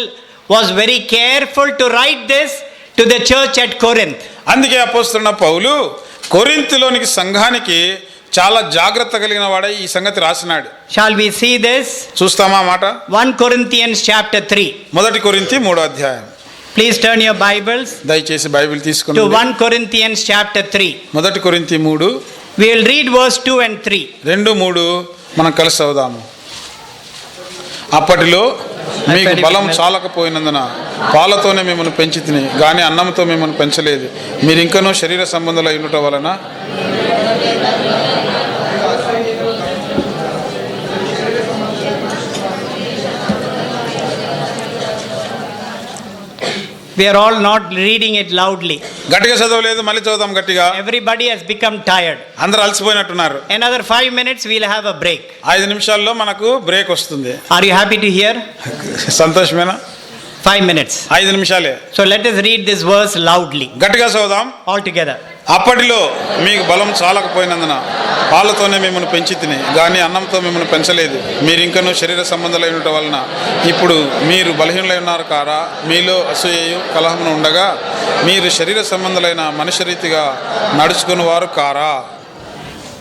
was very careful to write this to the church at Corinth. అందుకే అపోస్తలుడైన పౌలు కొరింథీలోని సంఘానికి చాలా జాగ్రత్త కలిగిన వాడై ఈ సంగతి రాసినాడు. Shall we see this? చూస్తామా మాట? 1 Corinthians chapter 3. మొదటి కొరింథీ 3వ అధ్యాయం. Please turn your Bibles దయచేసి బైబిల్ to తీసుకుని 1 Corinthians chapter 3. మొదటి కొరింథీ 3 We will read verse 2 and 3. 2-3 మనం కలిసి చదువుదాము. అప్పటిలో మీకు బలం చాలకపోయినందున పాలతోనే మిమ్మల్ని పెంచితిని గాని అన్నంతో మిమ్మల్ని పెంచలేదు. మీరు ఇంకనూ శరీర సంబంధాలు ఉండటం వలన We are all not reading it loudly. గట్టిగా చదవలేదు, మళ్ళీ చదువుదాం గట్టిగా. Everybody has become tired. అందరూ అలసిపోయినట్టున్నారు. Another 5 minutes we'll have a break. 5 నిమిషాల్లో మనకు బ్రేక్ వస్తుంది. Are you happy to hear? సంతోషమేనా? 5 minutes. 5 నిమిషాలే. So let us read this verse loudly. గట్టిగా చదువుదాం All together. అప్పటిలో మీకు బలం చాలకపోయినందున పాలతోనే మిమ్మల్ని పెంచితిని గాని అన్నంతో మిమ్మల్ని పెంచలేదు. మీరు ఇంకనూ శరీర సంబంధాలు ఉండటం వలన ఇప్పుడు మీరు బలహీనులై ఉన్నారు కారా? మీలో అసూయయు కలహమును ఉండగా మీరు శరీర సంబంధులైన మనుష్య రీతిగా నడుచుకుని వారు కారా?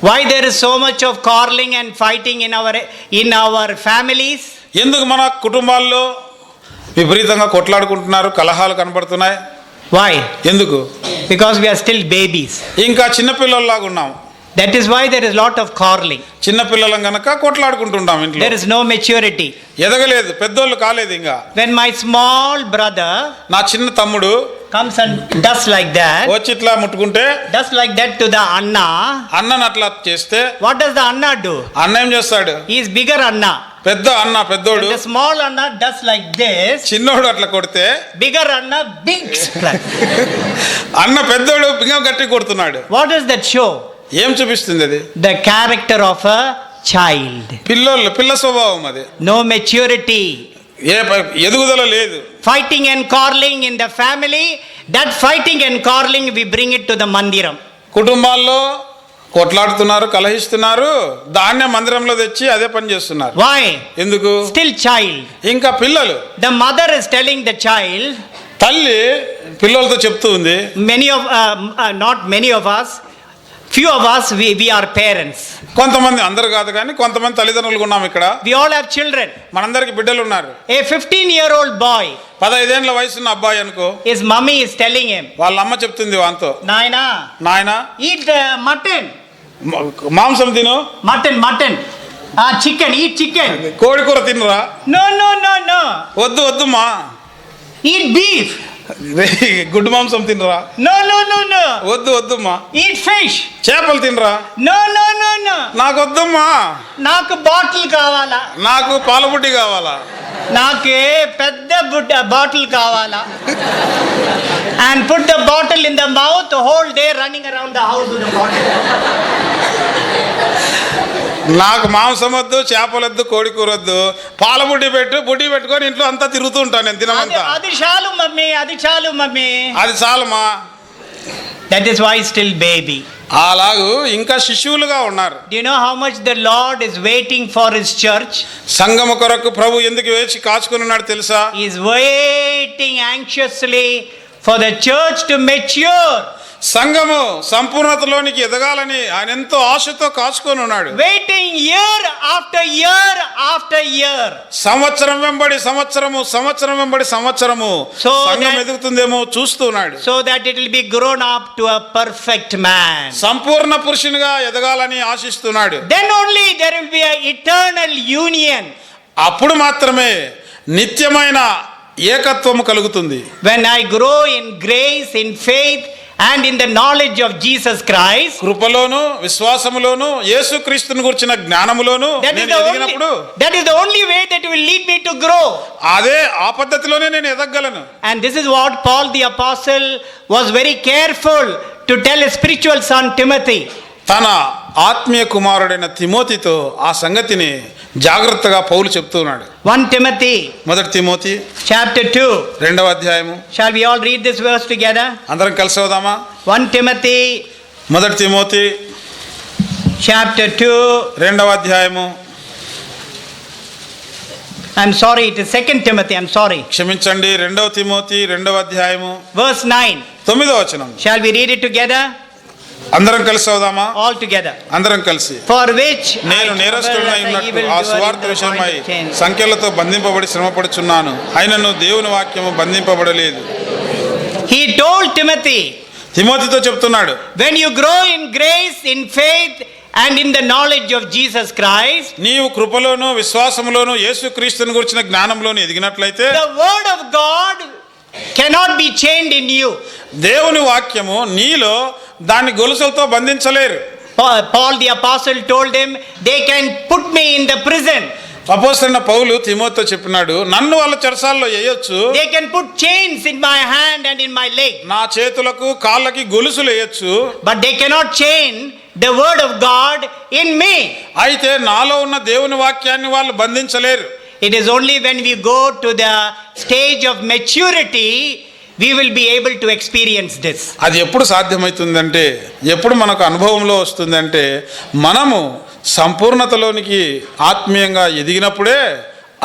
Why there is so much of quarreling and fighting in our families? ఎందుకు మన కుటుంబాల్లో విపరీతంగా కొట్లాడుకుంటున్నారు, కలహాలు కనబడుతున్నాయి? Why? ఎందుకు? Because we are still babies. ఇంకా చిన్నపిల్లల్లాగా ఉన్నాం. That is why there is lot of quarreling. చిన్నపిల్లలం గనక కొట్లాడుకుంటుంటాం ఇంట్లో. There is no maturity. ఎదగలేదు, పెద్దోళ్ళు కాలేదు ఇంకా. When my small brother నా చిన్న తమ్ముడు comes and does like that, వచ్చి ఇట్లా ముట్టుకుంటే, does like that to the Anna, అన్నను అట్లా చేస్తే what does the Anna do? అన్న ఏం చేస్తాడు? He is bigger Anna. పెద్ద అన్న పెద్దోడు. When the small Anna does like this, చిన్నోడు అట్లా కొడితే bigger Anna big slap. అన్న పెద్దోడు ఇంకా గట్టి కొడుతున్నాడు. What does that show? ఏం చూపిస్తుంది అది? The character of a child. పిల్ల స్వభావం అది. No maturity. ఎదుగుదల లేదు. Fighting and quarreling in the family, that fighting and quarreling we bring it to the mandiram. కుటుంబాల్లో కొట్లాడుతున్నారు, కలహిస్తున్నారు, దాన్నే మందిరంలో తెచ్చి అదే పని చేస్తున్నారు. Why? ఎందుకు? Still child. ఇంకా పిల్లలు. The mother is telling the child, తల్లి పిల్లలతో చెప్తూ ఉంది. not many of us, few of us, we are parents. కొంతమంది, అందరు కాదు కానీ కొంతమంది తల్లిదండ్రులు ఉన్నాం ఇక్కడ. We all have children. మనందరికి బిడ్డలు ఉన్నారు. A 15-year-old boy, 15 ఏళ్ల వయసున్న అబ్బాయి అనుకో, his mummy is telling him, వాళ్ళ అమ్మ చెప్తుంది వాంతో, నాయనా eat mutton. మాంసం తిను. Mutton. Chicken, eat chicken. కోడి కూర తినరా? No. వద్దుమా. Eat beef. గుడ్డు మాంసం తినరా? No. వద్దుమా. Eat fish. చేపలు తినరా? No. నాకు వద్దమ్మా. నాకు బాటిల్ కావాలా? నాకు పాలబుడ్డి కావాలా? నాకే పెద్ద బాటిల్ కావాలా? And put the bottle in the mouth the whole day running around the house with the bottle. నాకు మాంసం వద్దు, చేపలు వద్దు, కోడి కూర వద్దు, పాలబుడ్డి పెట్టుకొని ఇంట్లో అంతా తిరుగుతూ ఉంటాను నేను దినమంతా. అది చాలు మమ్మీ. అది చాలమా. That is why still baby. అలాగూ ఇంకా శిశువులుగా ఉన్నారు. Do you know how much the Lord is waiting for his church? సంఘము కొరకు ప్రభు ఎందుకు వేచి కాచుకొని ఉన్నాడు తెలుసా? He is waiting anxiously for the church to mature. సంఘము సంపూర్ణతలోనికి ఎదగాలని ఆయన ఎంతో ఆశతో కాచుకొని ఉన్నాడు. Waiting year after year after year. సంవత్సరం వెంబడి సంవత్సరము, సంవత్సరం వెంబడి సంవత్సరము So సంఘం that- ఎదుగుతుందేమో చూస్తున్నాడు. So that it will be grown up to a perfect man. సంపూర్ణ పురుషునిగా ఎదగాలని ఆశిస్తున్నాడు. Then only there will be an eternal union. అప్పుడు మాత్రమే నిత్యమైన ఏకత్వము కలుగుతుంది. When I grow in grace, in faith and in the knowledge of Jesus Christ, కృపలోను, విశ్వాసములోను, యేసుక్రీస్తుని గురించిన జ్ఞానములోను నేను ఎదిగినప్పుడు that is the only way that will lead me to grow. అదే ఆ పద్ధతిలోనే నేను ఎదగలను. And this is what Paul the apostle was very careful to tell his spiritual son Timothy. తన ఆత్మీయ కుమారుడైన తిమోతితో ఆ సంగతిని జాగ్రత్తగా పౌలు చెప్తున్నాడు. 1 Timothy మొదటి తిమోతి chapter 2. 2వ అధ్యాయము. Shall we all read this verse together? అందరం కలిసి అవుదామా? 1 Timothy మొదటి తిమోతి chapter 2. 2వ అధ్యాయము. I'm sorry, it is 2 Timothy, I'm sorry. క్షమించండి, 2వ తిమోతి 2వ అధ్యాయము Verse 9. 9వ వచనం. Shall we read it together? అందరం కలిసి అవుదామా? All together. అందరం కలిసి. For which నేను నేరస్తుడినై ఉన్నట్టు ఆ సువార్త విషయమై సంఖ్యలతో బంధింపబడి శ్రమపడుచున్నాను, అయినను దేవుని వాక్యము బంధింపబడలేదు. He told Timothy, తిమోతితో చెప్తున్నాడు, when you grow in grace, in faith and in the knowledge of Jesus Christ, నీవు కృపలోను, విశ్వాసములోను, యేసుక్రీస్తుని గురించిన జ్ఞానంలోను ఎదిగినట్లయితే the word of God cannot be chained in you. దేవుని వాక్యము నీలో దాన్ని గొలుసులతో బంధించలేరు. Paul the apostle told him, they can put me in the prison. అపోస్తలుడైన పౌలు తిమోతితో చెప్పినాడు, నన్ను వాళ్ళ చెరసాల్లో వేయొచ్చు, They can put chains in my hand and in my leg. నా చేతులకు కాళ్ళకి గొలుసులు వేయొచ్చు, But they cannot chain the word of God in me. అయితే నాలో ఉన్న దేవుని వాక్యాన్ని వాళ్ళు బంధించలేరు. It is only when we go to the stage of maturity we will be able to experience this. అది ఎప్పుడు సాధ్యమవుతుందంటే, ఎప్పుడు మనకు అనుభవంలో వస్తుందంటే, మనము సంపూర్ణతలోనికి ఆత్మీయంగా ఎదిగినప్పుడే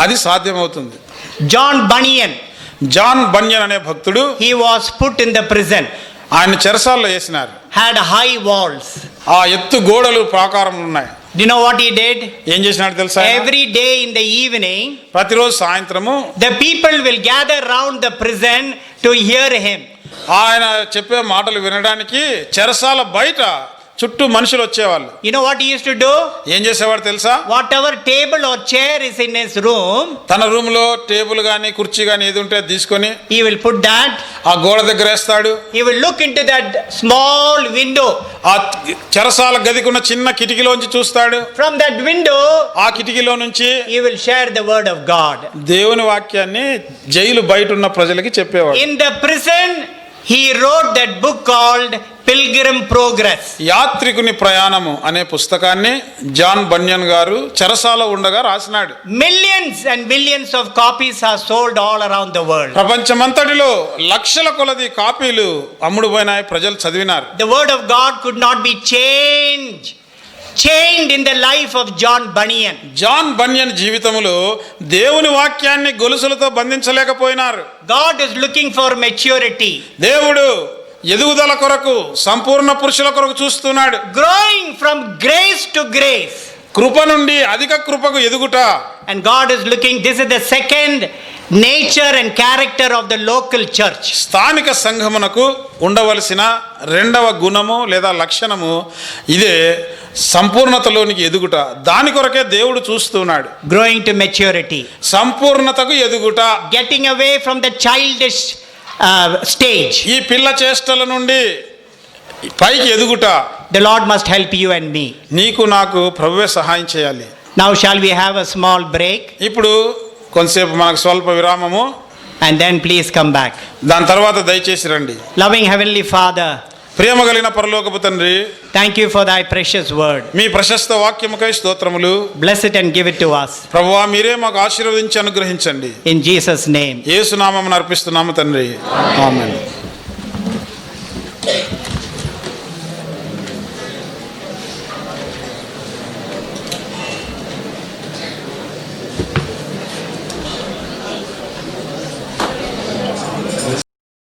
అది సాధ్యమవుతుంది. జాన్ బన్యన్ అనే భక్తుడు, he was put in the prison, ఆయన చెరసాల్లో వేసినారు. had high walls. ఆ ఎత్తు గోడలు ప్రాకారములు ఉన్నాయి. Do you know what he did? ఏం చేసినాడు తెలుసా? Every day in the evening, ప్రతిరోజు సాయంత్రము the people will gather round the prison to hear him. ఆయన చెప్పే మాటలు వినడానికి చెరసాల బయట చుట్టూ మనుషులు వచ్చేవాళ్ళు. You know what he used to do? ఏం చేసేవాడు తెలుసా? Whatever table or chair is in his room, తన రూమ్ లో టేబుల్ గాని కుర్చీ గాని ఏది ఉంటే అది తీసుకొని he will put that. ఆ గోడ దగ్గర వేస్తాడు. He will look into that small window. ఆ చెరసాల గదికున్న చిన్న కిటికీలోంచి చూస్తాడు. From that window, ఆ కిటికీలో నుంచి he will share the word of God. దేవుని వాక్యాన్ని జైలు బయట ఉన్న ప్రజలకి చెప్పేవాడు. In the prison, he wrote that book called Pilgrim Progress. యాత్రికుని ప్రయాణము అనే పుస్తకాన్ని జాన్ బన్యన్ గారు చెరసాల ఉండగా రాసినాడు. Millions and millions of copies are sold all around the world. ప్రపంచమంతటిలో లక్షల కొలది కాపీలు అమ్ముడుపోయినాయి, ప్రజలు చదివినారు. The word of God could not be chained in the life of John Bunyan. John Bunyan జీవితంలో దేవుని వాక్యాన్ని గొలుసులతో బంధించలేకపోయినారు. God is looking for maturity. దేవుడు ఎదుగుదల కొరకు, సంపూర్ణ పురుషుల కొరకు చూస్తున్నాడు. Growing from grace to grace. కృప నుండి అధిక కృపకు ఎదుగుట. And God is looking, this is the second nature and character of the local church. స్థానిక సంఘమునకు ఉండవలసిన రెండవ గుణము లేదా లక్షణము ఇదే, సంపూర్ణతలోనికి ఎదుగుట. దాని కొరకే దేవుడు చూస్తున్నాడు. Growing to maturity. సంపూర్ణతకు ఎదుగుట. Getting away from the childish stage. ఈ పిల్ల చేష్టల నుండి పైకి ఎదుగుట. The Lord must help you and me. నీకు నాకు ప్రభువే సహాయం చేయాలి. Now shall we have a small break? ఇప్పుడు కొంతసేపు మనకు స్వల్ప విరామము, and then please come back. దాని తర్వాత దయచేసి రండి. Loving Heavenly Father, ప్రేమ కలిగిన పరలోకపు తండ్రి, thank you for thy precious word. మీ ప్రశస్త వాక్యముకై స్తోత్రములు. Bless it and give it to us. ప్రభువా, మీరే మాకు ఆశీర్వదించి అనుగ్రహించండి. In Jesus' name. యేసు నామమున అర్పిస్తున్నాము తండ్రి. ఆమేన్.